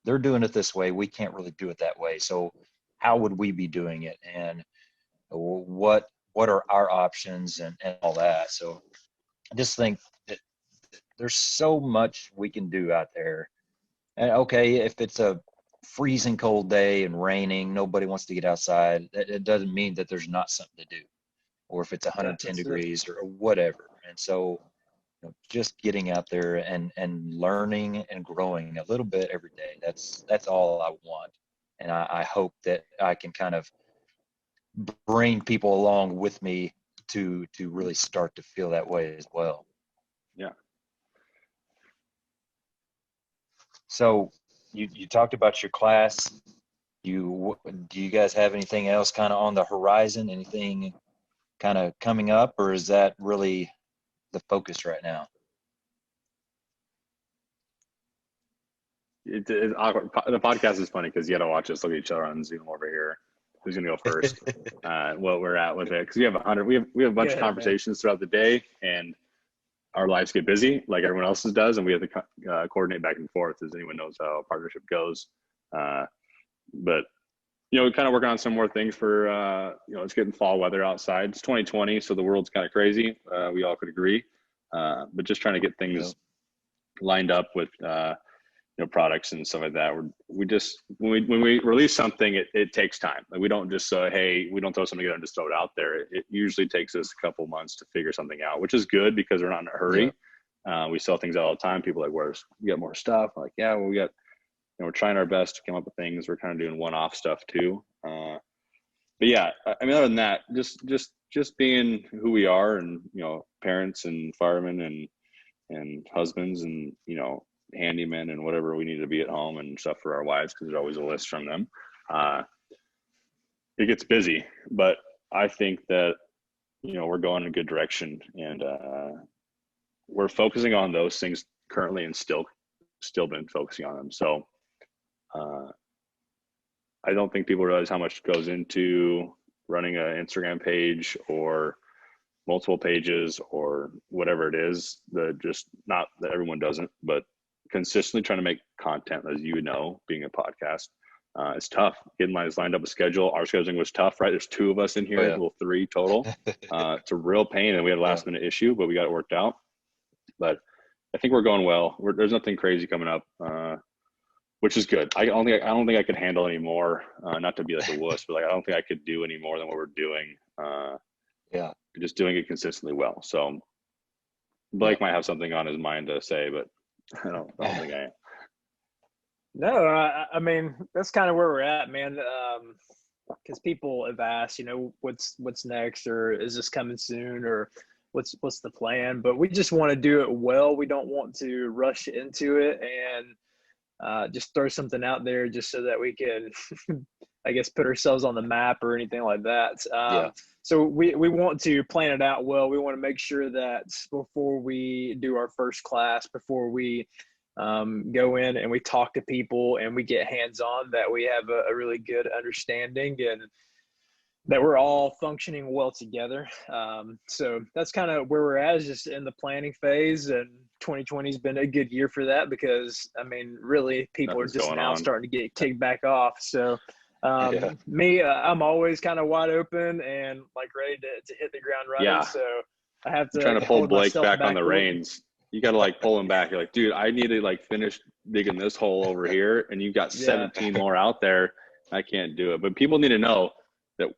they're doing it this way, we can't really do it that way, so how would we be doing it, and what are our options, and all that. So I just think that there's so much we can do out there. And okay, if it's a freezing cold day and raining, nobody wants to get outside, it doesn't mean that there's not something to do. Or if it's 110 degrees or whatever. And so just getting out there and learning and growing a little bit every day, that's all I want. And I hope that I can kind of bring people along with me to really start to feel that way as well. Yeah. So you talked about your class. Do you guys have anything else kind of on the horizon? Anything kind of coming up, or is that really the focus right now? It's awkward. The podcast is funny because you got to watch us look at each other on Zoom over here. Who's gonna go first? What we're at with it, because we have a bunch of conversations throughout the day, and our lives get busy like everyone else's does, and we have to coordinate back and forth, as anyone knows how a partnership goes. But we're kind of working on some more things for it's getting fall weather outside. It's 2020, so the world's kind of crazy. We all could agree, but just trying to get things lined up with products and stuff like that. We just when we release something, it takes time. Like, we don't just say, hey, we don't throw something together and just throw it out there. It usually takes us a couple months to figure something out, which is good because we're not in a hurry. We sell ththings out all the time. People are like, where's we got more stuff? I'm like, yeah, well, we got. We're trying our best to come up with things. We're kind of doing one-off stuff too. But yeah, I mean, other than that, just being who we are, and parents and firemen and husbands and handymen and whatever we need to be at home and stuff for our wives, because there's always a list from them. It gets busy, but I think that we're going in a good direction, and we're focusing on those things currently, and still been focusing on them. So I don't think people realize how much goes into running an Instagram page, or multiple pages or whatever it is, just not that everyone doesn't, but consistently trying to make content, as you know, being a podcast. It's tough getting lined up a schedule. Our scheduling was tough, right? There's 2 of us in here, well, 3 total. It's a real pain, and we had a last minute issue, but we got it worked out. But I think we're going well. There's nothing crazy coming up, which is good. I don't think I could handle any more. Not to be like a wuss, but like I don't think I could do any more than what we're doing. Just doing it consistently well. So Blake might have something on his mind to say, but I don't think I am. No, I mean, that's kind of where we're at, man. Because people have asked, what's next, or is this coming soon, or what's the plan? But we just want to do it well. We don't want to rush into it and just throw something out there just so that we can, I guess, put ourselves on the map or anything like that. So we want to plan it out well. We want to make sure that before we do our first class, before we go in and we talk to people and we get hands-on, that we have a really good understanding and that we're all functioning well together. So that's kind of where we're at, is just in the planning phase, and 2020 has been a good year for that because, I mean, really people are just now starting to get kicked back off. So I'm always kind of wide open and like ready to hit the ground running. Yeah. So I have to trying to pull Blake back on the reins. You got to like pull him back. You're like, dude, I need to like finish digging this hole over here, and you've got 17 more out there. I can't do it. But people need to know that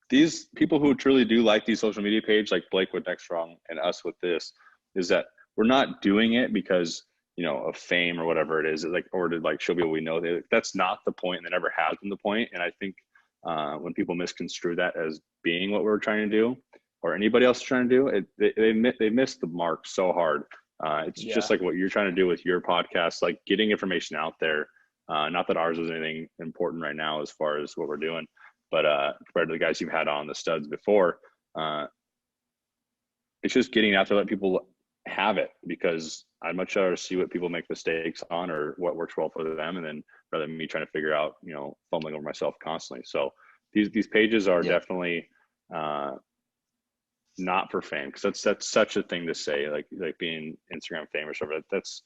these people who truly do like these social media pages, like Blake with Next Strong and us with this, is that we're not doing it because, of fame or whatever it is, like, or to like show people we know. That's not the point, and that never has been the point. And I think when people misconstrue that as being what we're trying to do, or anybody else is trying to do, they miss the mark so hard. It's just like what you're trying to do with your podcast, like getting information out there. Not that ours is anything important right now as far as what we're doing, but compared to the guys you've had on, the studs before, it's just getting out there, let people have it, because I'd much rather see what people make mistakes on or what works well for them, and then rather than me trying to figure out, fumbling over myself constantly. So these pages are definitely not for fame, because that's such a thing to say, like being Instagram famous or whatever. That's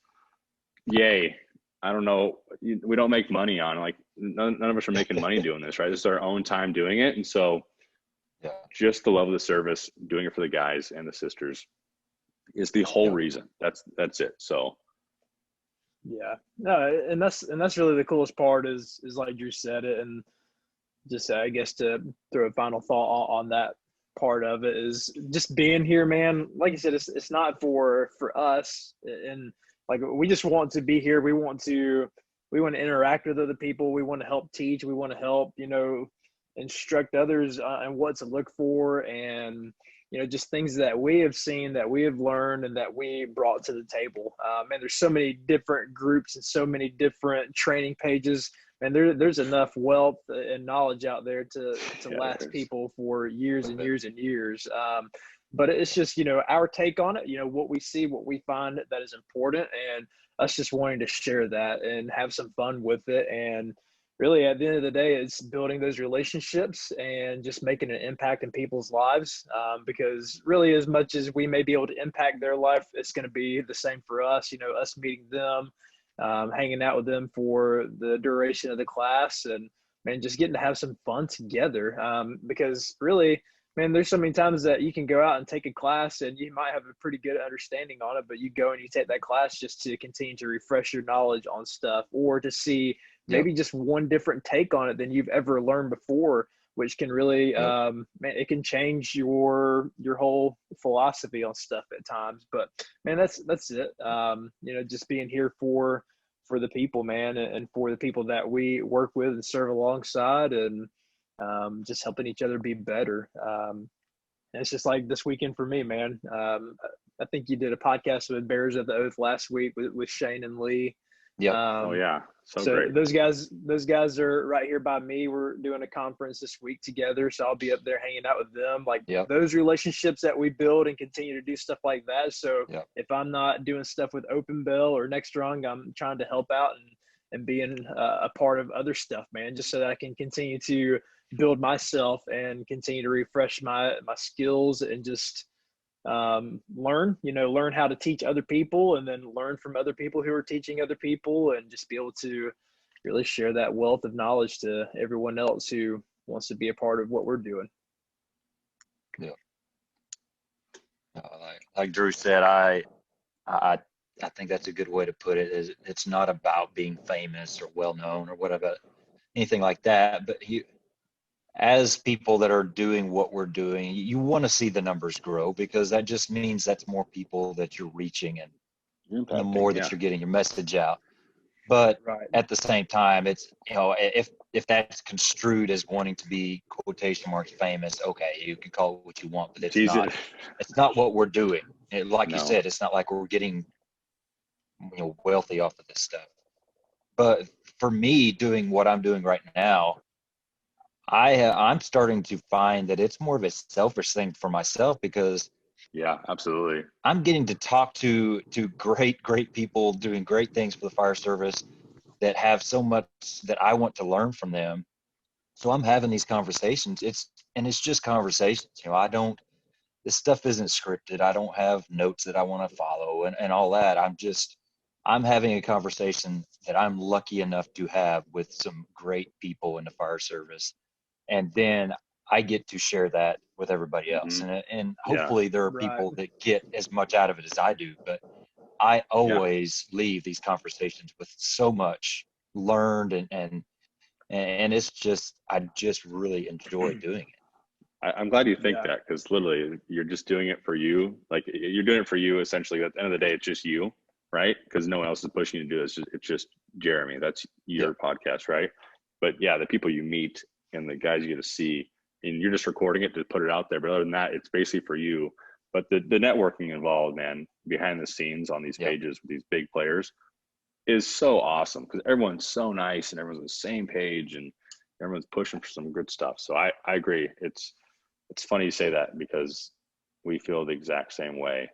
yay. I don't know. We don't make money on, like, none of us are making money doing this, right? This is our own time doing it. And so just the love of the service, doing it for the guys and the sisters is the whole reason. That's it. So no, and that's really the coolest part is like Drew said it. And just, I guess, to throw a final thought on that part of it, is just being here, man. Like you said, it's not for us, and like, we just want to be here. We want to interact with other people. We want to help teach. We want to help, instruct others on what to look for, and, just things that we have seen, that we have learned, and that we brought to the table. And there's so many different groups and so many different training pages, and there's enough wealth and knowledge out there to last people for years and years and years. But it's just, our take on it, what we see, what we find that is important, and us just wanting to share that and have some fun with it. And really, at the end of the day, it's building those relationships and just making an impact in people's lives. Because really, as much as we may be able to impact their life, it's going to be the same for us, us meeting them, hanging out with them for the duration of the class, and just getting to have some fun together. Because really, man, there's so many times that you can go out and take a class and you might have a pretty good understanding on it, but you go and you take that class just to continue to refresh your knowledge on stuff, or to see maybe just one different take on it than you've ever learned before, which can really, man, it can change your whole philosophy on stuff at times. But man, that's it. Just being here for the people, man, and for the people that we work with and serve alongside, and just helping each other be better. And it's just like this weekend for me, man. I think you did a podcast with Bears of the Oath last week with Shane and Lee. Yeah. So great. Those guys are right here by me. We're doing a conference this week together, so I'll be up there hanging out with them. Like those relationships that we build and continue to do stuff like that. So if I'm not doing stuff with Open Bell or Next Strong, I'm trying to help out and being a part of other stuff, man, just so that I can continue to build myself and continue to refresh my skills and just learn how to teach other people, and then learn from other people who are teaching other people, and just be able to really share that wealth of knowledge to everyone else who wants to be a part of what we're doing. Yeah. Like Drew said, I think that's a good way to put it. Is it's not about being famous or well known or whatever, anything like that. But as people that are doing what we're doing, you want to see the numbers grow, because that just means that's more people that you're reaching, and the more that you're getting your message out. But Right. at the same time, it's, if that's construed as wanting to be quotation marks famous, okay, you can call it what you want, but it's not what we're doing. Like you said, it's not like we're getting wealthy off of this stuff. But for me, doing what I'm doing right now, I'm starting to find that it's more of a selfish thing for myself, because absolutely, I'm getting to talk to great people doing great things for the fire service that have so much that I want to learn from them. So I'm having these conversations. It's just conversations. This stuff isn't scripted. I don't have notes that I want to follow and all that. I'm having a conversation that I'm lucky enough to have with some great people in the fire service. And then I get to share that with everybody else. And hopefully there are people that get as much out of it as I do. But I always leave these conversations with so much learned, and it's just, I just really enjoy doing it. I'm glad you think that, because literally you're just doing it for you. Like, you're doing it for you, essentially. At the end of the day, it's just you, right? Because no one else is pushing you to do this. It's just Jeremy. That's your podcast, right? But the people you meet and the guys you get to see, and you're just recording it to put it out there. But other than that, it's basically for you. But the networking involved, man, behind the scenes on these pages with these big players is so awesome, because everyone's so nice and everyone's on the same page and everyone's pushing for some good stuff. So I agree. It's funny you say that, because we feel the exact same way.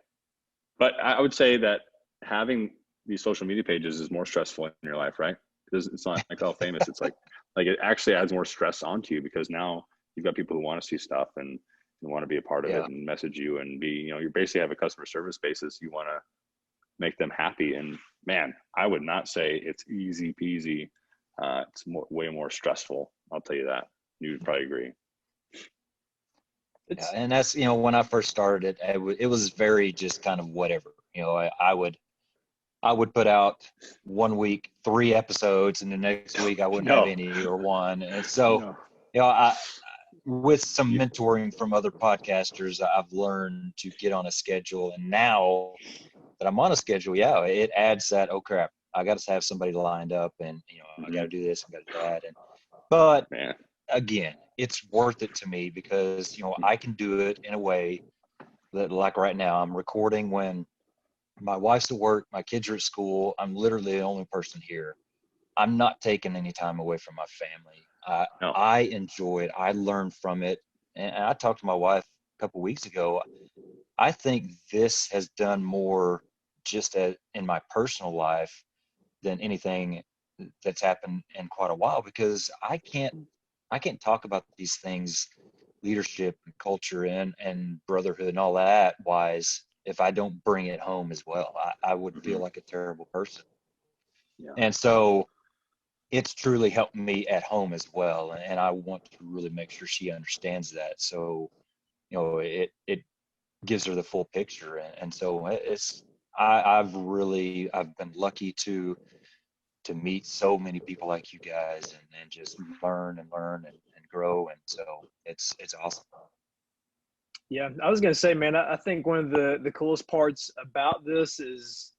But I would say that having these social media pages is more stressful in your life, right? Because it's not like all famous. It's like it actually adds more stress onto you, because now you've got people who want to see stuff and want to be a part of it and message you and be, you basically have a customer service basis. You want to make them happy. And man, I would not say it's easy peasy. It's way more stressful. I'll tell you that. You would probably agree. And that's, when I first started it was very just kind of whatever. I would put out 1 week 3 episodes, and the next week I wouldn't have any, or one. And so with some mentoring from other podcasters, I've learned to get on a schedule. And now that I'm on a schedule, it adds that, oh crap, I got to have somebody lined up, and I got to do this, I got to do that. But again, it's worth it to me, because I can do it in a way that, like right now, I'm recording when my wife's at work, my kids are at school. I'm literally the only person here. I'm not taking any time away from my family. I enjoy it. I learn from it. And I talked to my wife a couple weeks ago. I think this has done more just in my personal life than anything that's happened in quite a while, because I can't talk about these things, leadership and culture and brotherhood and all that wise, if I don't bring it home as well. I would feel like a terrible person. And so it's truly helped me at home as well. And I want to really make sure she understands that. So, it gives her the full picture. And so I've been lucky to meet so many people like you guys, and just learn and grow. And so it's awesome. Yeah, I was going to say, man, I think one of the coolest parts about this is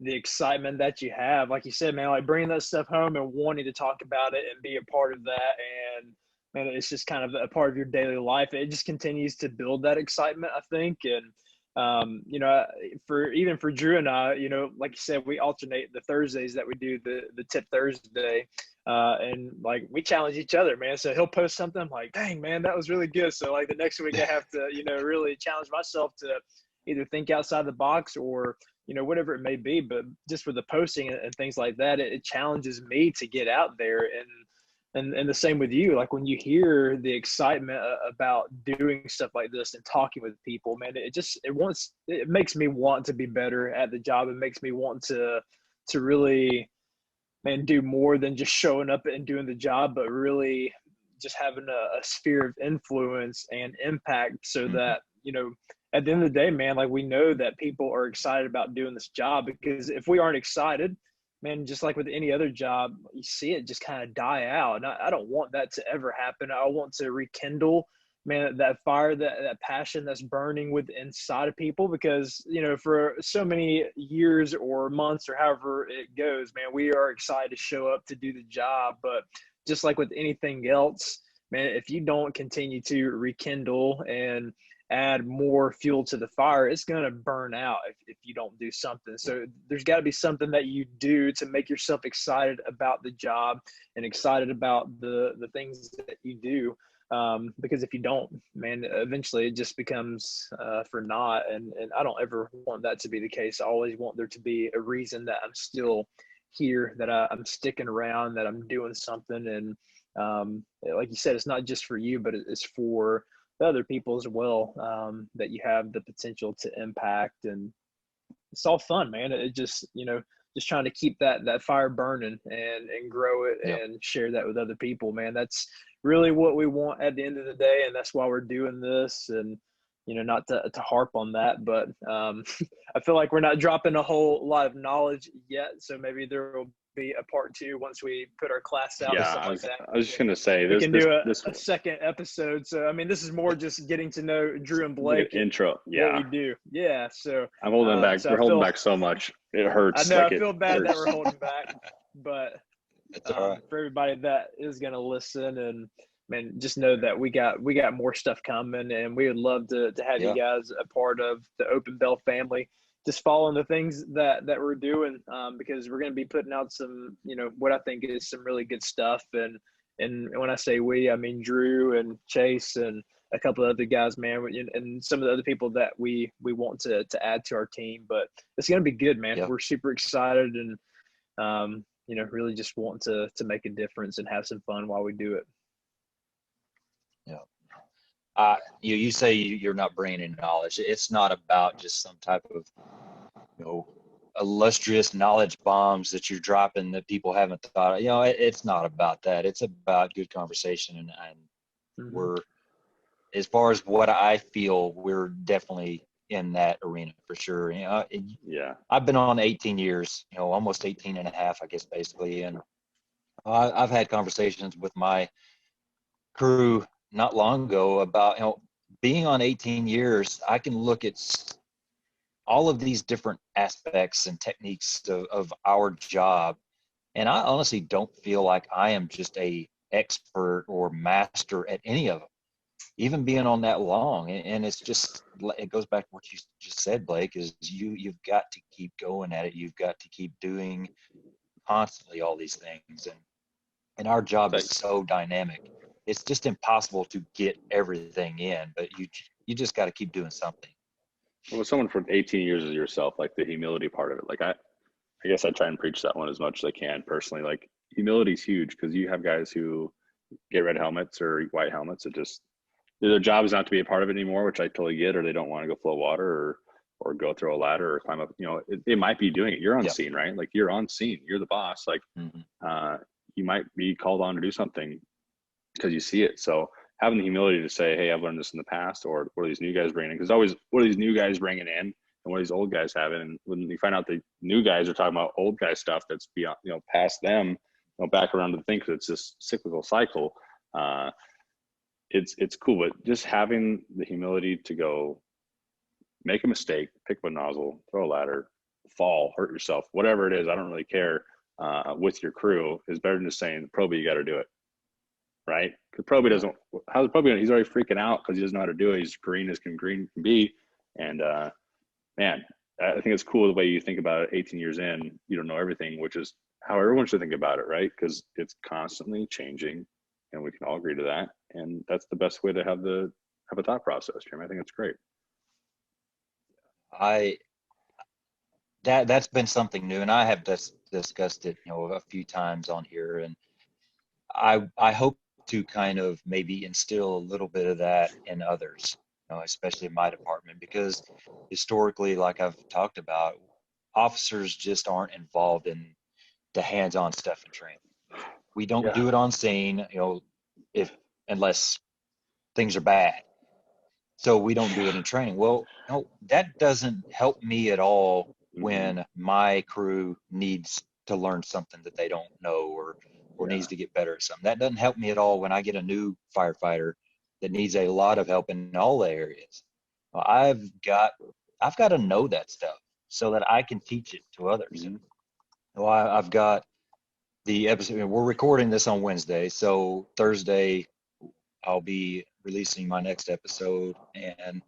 the excitement that you have. Like you said, man, like bringing that stuff home and wanting to talk about it and be a part of that. And man, it's just kind of a part of your daily life. It just continues to build that excitement, I think. And, for Drew and I, like you said, we alternate the Thursdays that we do the Tip Thursday. And like we challenge each other, man. So he'll post something, I'm like, dang, man, that was really good. So like the next week I have to, really challenge myself to either think outside the box or, whatever it may be. But just for the posting and things like that, it challenges me to get out there And the same with you. Like when you hear the excitement about doing stuff like this and talking with people, man, it makes me want to be better at the job. It makes me want to really, man, do more than just showing up and doing the job, but really just having a sphere of influence and impact so Mhm. that, at the end of the day, man, like we know that people are excited about doing this job, because if we aren't excited, man, just like with any other job, you see it just kind of die out. And I don't want that to ever happen. I want to rekindle, man, that fire, that passion that's burning with inside of people, because, for so many years or months or however it goes, man, we are excited to show up to do the job. But just like with anything else, man, if you don't continue to rekindle and add more fuel to the fire, it's going to burn out if you don't do something. So there's got to be something that you do to make yourself excited about the job and excited about the things that you do. Because if you don't, man, eventually it just becomes for naught. And I don't ever want that to be the case. I always want there to be a reason that I'm still here, that I'm sticking around, that I'm doing something. And like you said, it's not just for you, but it's for the other people as well, that you have the potential to impact. And it's all fun, man. It just, just trying to keep that fire burning and grow it Yep. and share that with other people, man. That's really what we want at the end of the day. And that's why we're doing this. And, not to harp on that, but I feel like we're not dropping a whole lot of knowledge yet. So maybe there will be a part 2 once we put our class out and Yeah, stuff like that. I was just gonna say We this. can do This a second episode. So, I mean, this is more just getting to know Drew and Blake and intro. what Yeah, we do. Yeah. So I'm holding back. so We're holding back so much. It hurts. I know Like I it feel bad that hurts. we're holding back, but It's all right. for everybody that is going to listen, and man, just know that we got more stuff coming, and we would love to have you guys a part of the Open Bell family. Just following the things that we're doing, because we're going to be putting out some, what I think is some really good stuff. And when I say we, I mean Drew and Chase and a couple of other guys, man, and some of the other people that we want to add to our team. But it's going to be good, man. Yep. We're super excited, and really just want to make a difference and have some fun while we do it. Yeah. You say you're not bringing in knowledge. It's not about just some type of, illustrious knowledge bombs that you're dropping that people haven't thought of. It's not about that. It's about good conversation. And Mm-hmm. we're, as far as what I feel, we're definitely in that arena for sure. Yeah. I've been on 18 years, almost 18 and a half, I guess, basically. And I've had conversations with my crew not long ago about, being on 18 years, I can look at all of these different aspects and techniques of our job. And I honestly don't feel like I am just a expert or master at any of them, even being on that long. And it's just, it goes back to what you just said, Blake, is you've got to keep going at it. You've got to keep doing constantly all these things. And our job is so dynamic. It's just impossible to get everything in, but you just got to keep doing something. Well, someone for 18 years as yourself, like the humility part of it, like I guess I try and preach that one as much as I can personally. Like humility is huge, because you have guys who get red helmets or white helmets that just, their job is not to be a part of it anymore, which I totally get, or they don't want to go flow water or go through a ladder or climb up. They might be doing it. You're on scene, right? Like you're on scene. You're the boss. Like you might be called on to do something because you see it. So having the humility to say, hey, I've learned this in the past, or what are these new guys bringing in? Because always, what are these new guys bringing in, and what are these old guys having? And when you find out the new guys are talking about old guy stuff that's beyond, past them, back around to the thing, because it's this cyclical cycle. It's cool, but just having the humility to go make a mistake, pick up a nozzle, throw a ladder, fall, hurt yourself, whatever it is, I don't really care, with your crew, is better than just saying, Proby, you got to do it. Right? Because Proby doesn't, how's Proby? He's already freaking out because he doesn't know how to do it. He's green as green can be. And man, I think it's cool the way you think about it. 18 years in, you don't know everything, which is how everyone should think about it, right? Because it's constantly changing, and we can all agree to that. And that's the best way to have a thought process, Jim. I think it's great. That's been something new, and I have discussed it, a few times on here. And I hope to kind of maybe instill a little bit of that in others, especially in my department, because historically, like I've talked about, officers just aren't involved in the hands-on stuff in training. We don't Yeah. do it on scene, if unless things are bad. So we don't do it in training. Well, no, that doesn't help me at all Mm-hmm. when my crew needs to learn something that they don't know, or Yeah. needs to get better at something. That doesn't help me at all when I get a new firefighter that needs a lot of help in all the areas. Well, I've got to know that stuff so that I can teach it to others. Mm-hmm. Well, I've got the episode. We're recording this on Wednesday, so Thursday I'll be releasing my next episode, and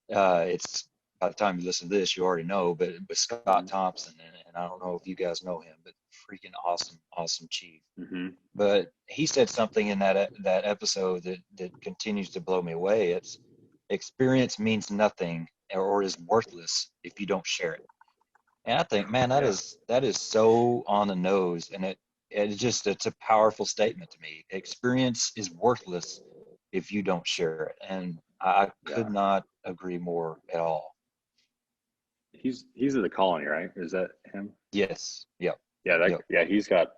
it's by the time you listen to this, you already know, but Scott Thompson, and I don't know if you guys know him, but freaking awesome chief. Mm-hmm. But he said something in that episode that continues to blow me away. It's experience means nothing or is worthless if you don't share it. And I think, man, Yeah. that is so on the nose, and it's a powerful statement to me. Experience is worthless if you don't share it, and I Yeah. could not agree more at all. He's at the colony, right? Is that him? Yes. Yep. Yeah. Yep. He's got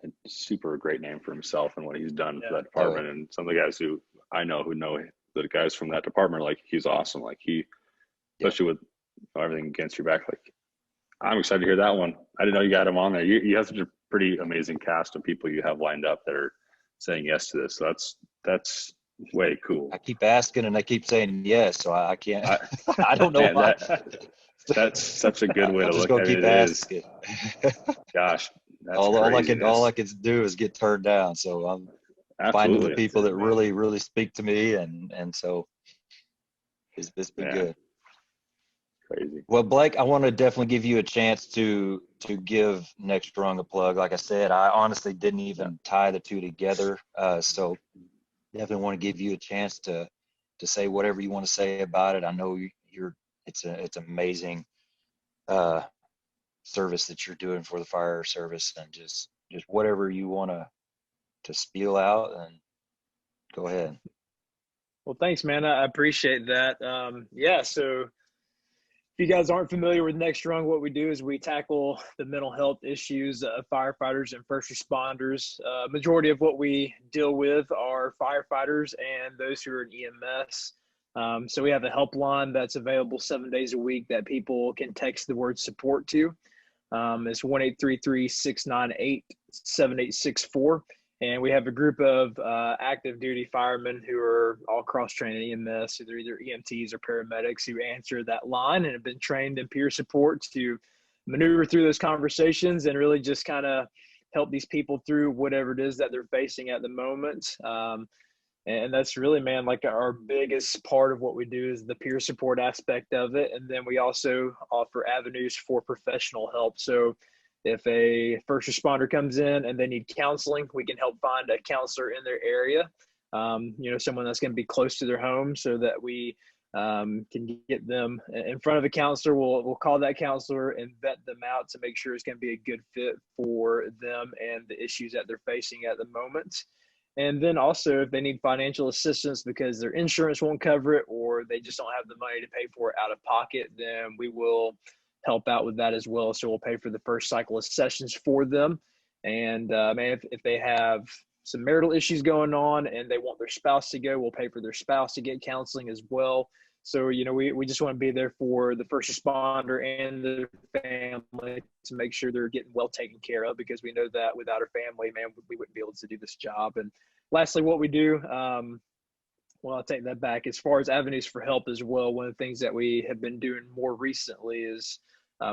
a super great name for himself and what he's done for that Oh, department. And some of the guys who I know who know the guys from that department, like he's awesome. Like yep. especially with everything against your back, like I'm excited to hear that one. I didn't know you got him on there. You have such a pretty amazing cast of people you have lined up that are saying yes to this. So that's way cool. I keep asking and I keep saying yes, so I can't. I, I don't know man, why. that's such a good way I'm to just look gonna at it. keep It is. asking. Gosh, that's all I can craziness. do is get turned down. So I'm finding the Absolutely. people that really speak to me, and so it's been Yeah, good. crazy. Well, Blake, I want to definitely give you a chance to give Next Rung a plug. Like I said, I honestly didn't Yeah. even tie the two together. So definitely want to give you a chance to say whatever you want to say about it. I know it's amazing service that you're doing for the fire service, and just whatever you want to spiel out, and go ahead. Well, thanks, man. I appreciate that. Yeah, so if you guys aren't familiar with Next Rung, what we do is we tackle the mental health issues of firefighters and first responders. Majority of what we deal with are firefighters and those who are in EMS. So we have a helpline that's available 7 days a week that people can text the word support to. It's 1-833-698-7864. And we have a group of active duty firemen who are all cross-trained in EMS. So they're either EMTs or paramedics who answer that line and have been trained in peer support to maneuver through those conversations and really just kind of help these people through whatever it is that they're facing at the moment. And that's really, man, like our biggest part of what we do is the peer support aspect of it. And then we also offer avenues for professional help. So if a first responder comes in and they need counseling, we can help find a counselor in their area, someone that's going to be close to their home so that we can get them in front of a counselor. We'll call that counselor and vet them out to make sure it's going to be a good fit for them and the issues that they're facing at the moment. And then also if they need financial assistance because their insurance won't cover it or they just don't have the money to pay for it out of pocket, then we will help out with that as well. So we'll pay for the first cycle of sessions for them. And if they have some marital issues going on and they want their spouse to go, we'll pay for their spouse to get counseling as well. So, we just want to be there for the first responder and the family to make sure they're getting well taken care of, because we know that without our family, man, we wouldn't be able to do this job. And lastly, what we do, well, I'll take that back. As far as avenues for help as well, one of the things that we have been doing more recently is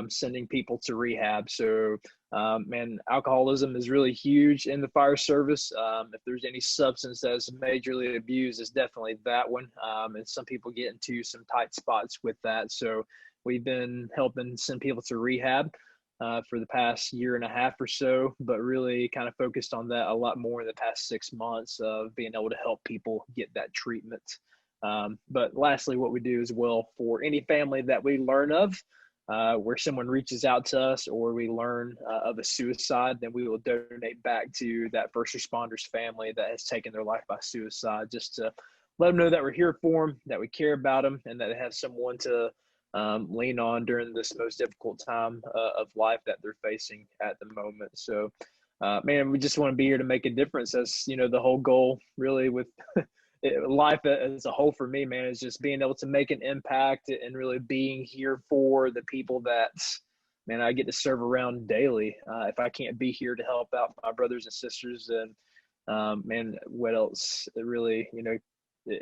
sending people to rehab. So, alcoholism is really huge in the fire service. If there's any substance that is majorly abused, it's definitely that one. And some people get into some tight spots with that. So we've been helping send people to rehab for the past year and a half or so, but really kind of focused on that a lot more in the past 6 months of being able to help people get that treatment. But lastly, what we do as well for any family that we learn of, where someone reaches out to us or we learn of a suicide, then we will donate back to that first responder's family that has taken their life by suicide, just to let them know that we're here for them, that we care about them, and that they have someone to lean on during this most difficult time of life that they're facing at the moment. So, man, we just want to be here to make a difference. That's, the whole goal really with life as a whole for me, man, is just being able to make an impact and really being here for the people that, man, I get to serve around daily. If I can't be here to help out my brothers and sisters, then, man, what else really,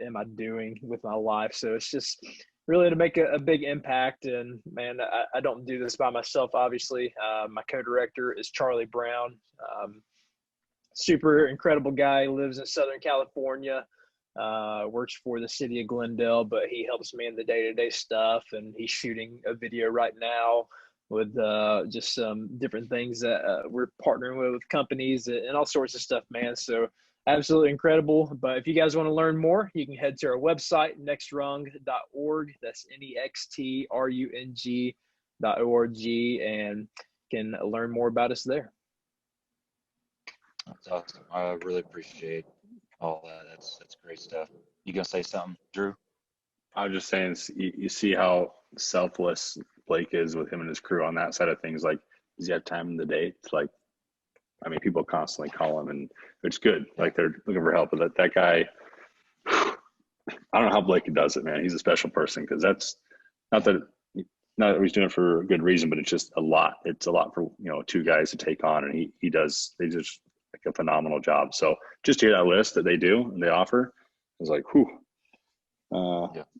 am I doing with my life? So it's just really to make a big impact. And man, I don't do this by myself, obviously. My co-director is Charlie Brown. Super incredible guy, lives in Southern California, works for the city of Glendale, but he helps me in the day-to-day stuff. And he's shooting a video right now with just some different things that we're partnering with companies and all sorts of stuff, man. So absolutely incredible. But if you guys want to learn more, you can head to our website, nextrung.org. That's nextrung.org, and can learn more about us there. That's awesome. I really appreciate all that. That's great stuff. You gonna say something, Drew? I was just saying, you see how selfless Blake is with him and his crew on that side of things. Like, does he have time in the day? It's like, I mean, people constantly call him, and it's good. Like, they're looking for help. But that guy, I don't know how Blake does it, man. He's a special person, because that's not that he's doing it for a good reason, but it's just a lot. It's a lot for, two guys to take on, and they just like a phenomenal job. So just to hear that list that they do and they offer, I was like, whew,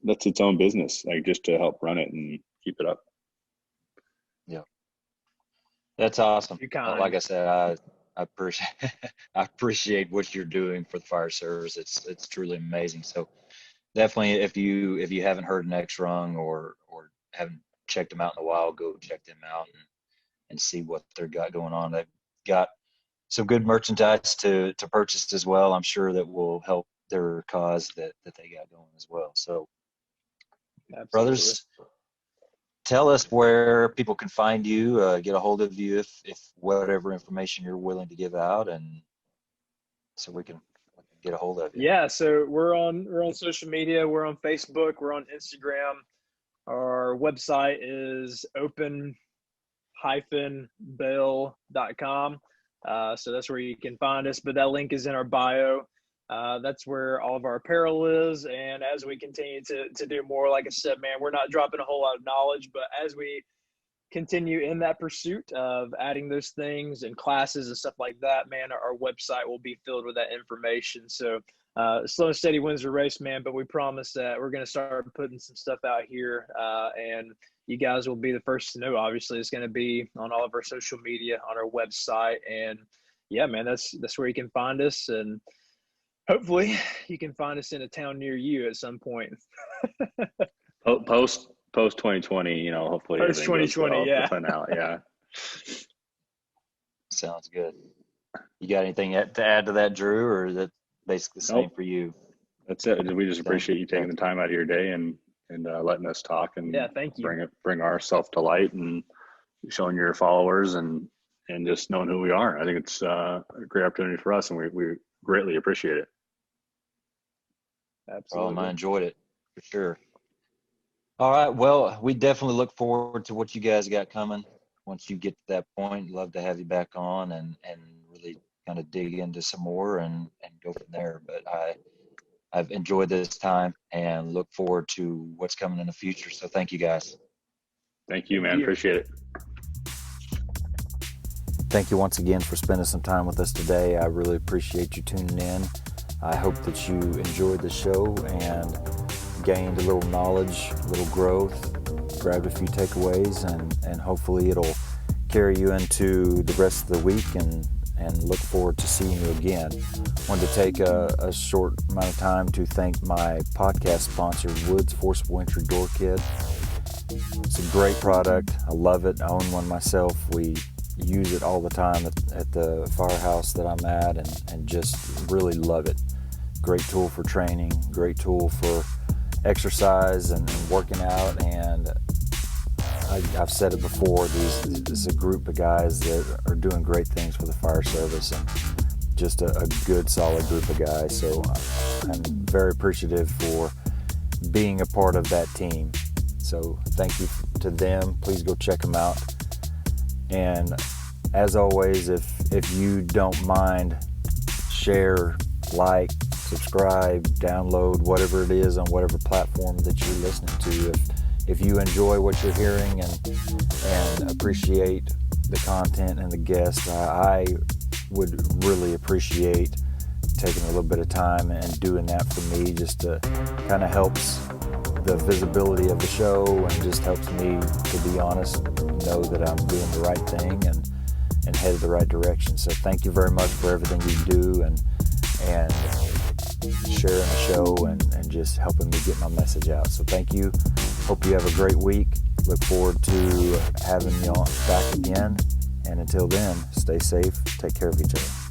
that's its own business. Like, just to help run it and keep it up. Yeah, that's awesome. Like I said, I appreciate I appreciate what you're doing for the fire service. It's truly amazing. So definitely, if you haven't heard Next Rung or haven't checked them out in a while, go check them out and see what they've got going on. They've got some good merchandise to purchase as well. I'm sure that will help their cause that they got going as well. So, absolutely. Brothers, tell us where people can find you, get a hold of you if whatever information you're willing to give out, and so we can get a hold of you. Yeah, so we're on social media. We're on Facebook. We're on Instagram. Our website is open-bale.com. So that's where you can find us, but that link is in our bio. That's where all of our apparel is. And as we continue to do more, like I said, man, we're not dropping a whole lot of knowledge, but as we continue in that pursuit of adding those things and classes and stuff like that, man, our website will be filled with that information. So slow and steady wins the race, man, but we promise that we're going to start putting some stuff out here, and you guys will be the first to know. Obviously, it's going to be on all of our social media, on our website, and yeah, man, that's where you can find us, and hopefully you can find us in a town near you at some point. Post 2020, hopefully. Post 2020, yeah. Yeah. Sounds good. You got anything to add to that, Drew, or is that basically the same for you? That's it. We just appreciate you taking the time out of your day and letting us talk and thank you. Bring ourselves to light and showing your followers and just knowing who we are. I think it's a great opportunity for us, and we greatly appreciate it. Absolutely. I enjoyed it for sure. All right. Well, we definitely look forward to what you guys got coming. Once you get to that point, love to have you back on and really kind of dig into some more and go from there. But I've enjoyed this time and look forward to what's coming in the future. So thank you guys. Thank you, man. Appreciate it. Thank you once again for spending some time with us today. I really appreciate you tuning in. I hope that you enjoyed the show and gained a little knowledge, a little growth, grabbed a few takeaways, and hopefully it'll carry you into the rest of the week and look forward to seeing you again. Wanted to take a short amount of time to thank my podcast sponsor, Woods Forcible Entry Door Kit. It's a great product. I love it. I own one myself. We use it all the time at the firehouse that I'm at and just really love it. Great tool for training, great tool for exercise and working out, and I've said it before, this is a group of guys that are doing great things for the fire service, and just a good, solid group of guys. So I'm very appreciative for being a part of that team. So thank you to them. Please go check them out. And as always, if you don't mind, share, like, subscribe, download, whatever it is on whatever platform that you're listening to. If you enjoy what you're hearing and appreciate the content and the guests, I would really appreciate taking a little bit of time and doing that for me, just to kind of helps the visibility of the show and just helps me, to be honest, know that I'm doing the right thing and headed the right direction. So thank you very much for everything you do and sharing the show and just helping me get my message out. So thank you. Hope you have a great week. Look forward to having you back again. And until then, stay safe, take care of each other.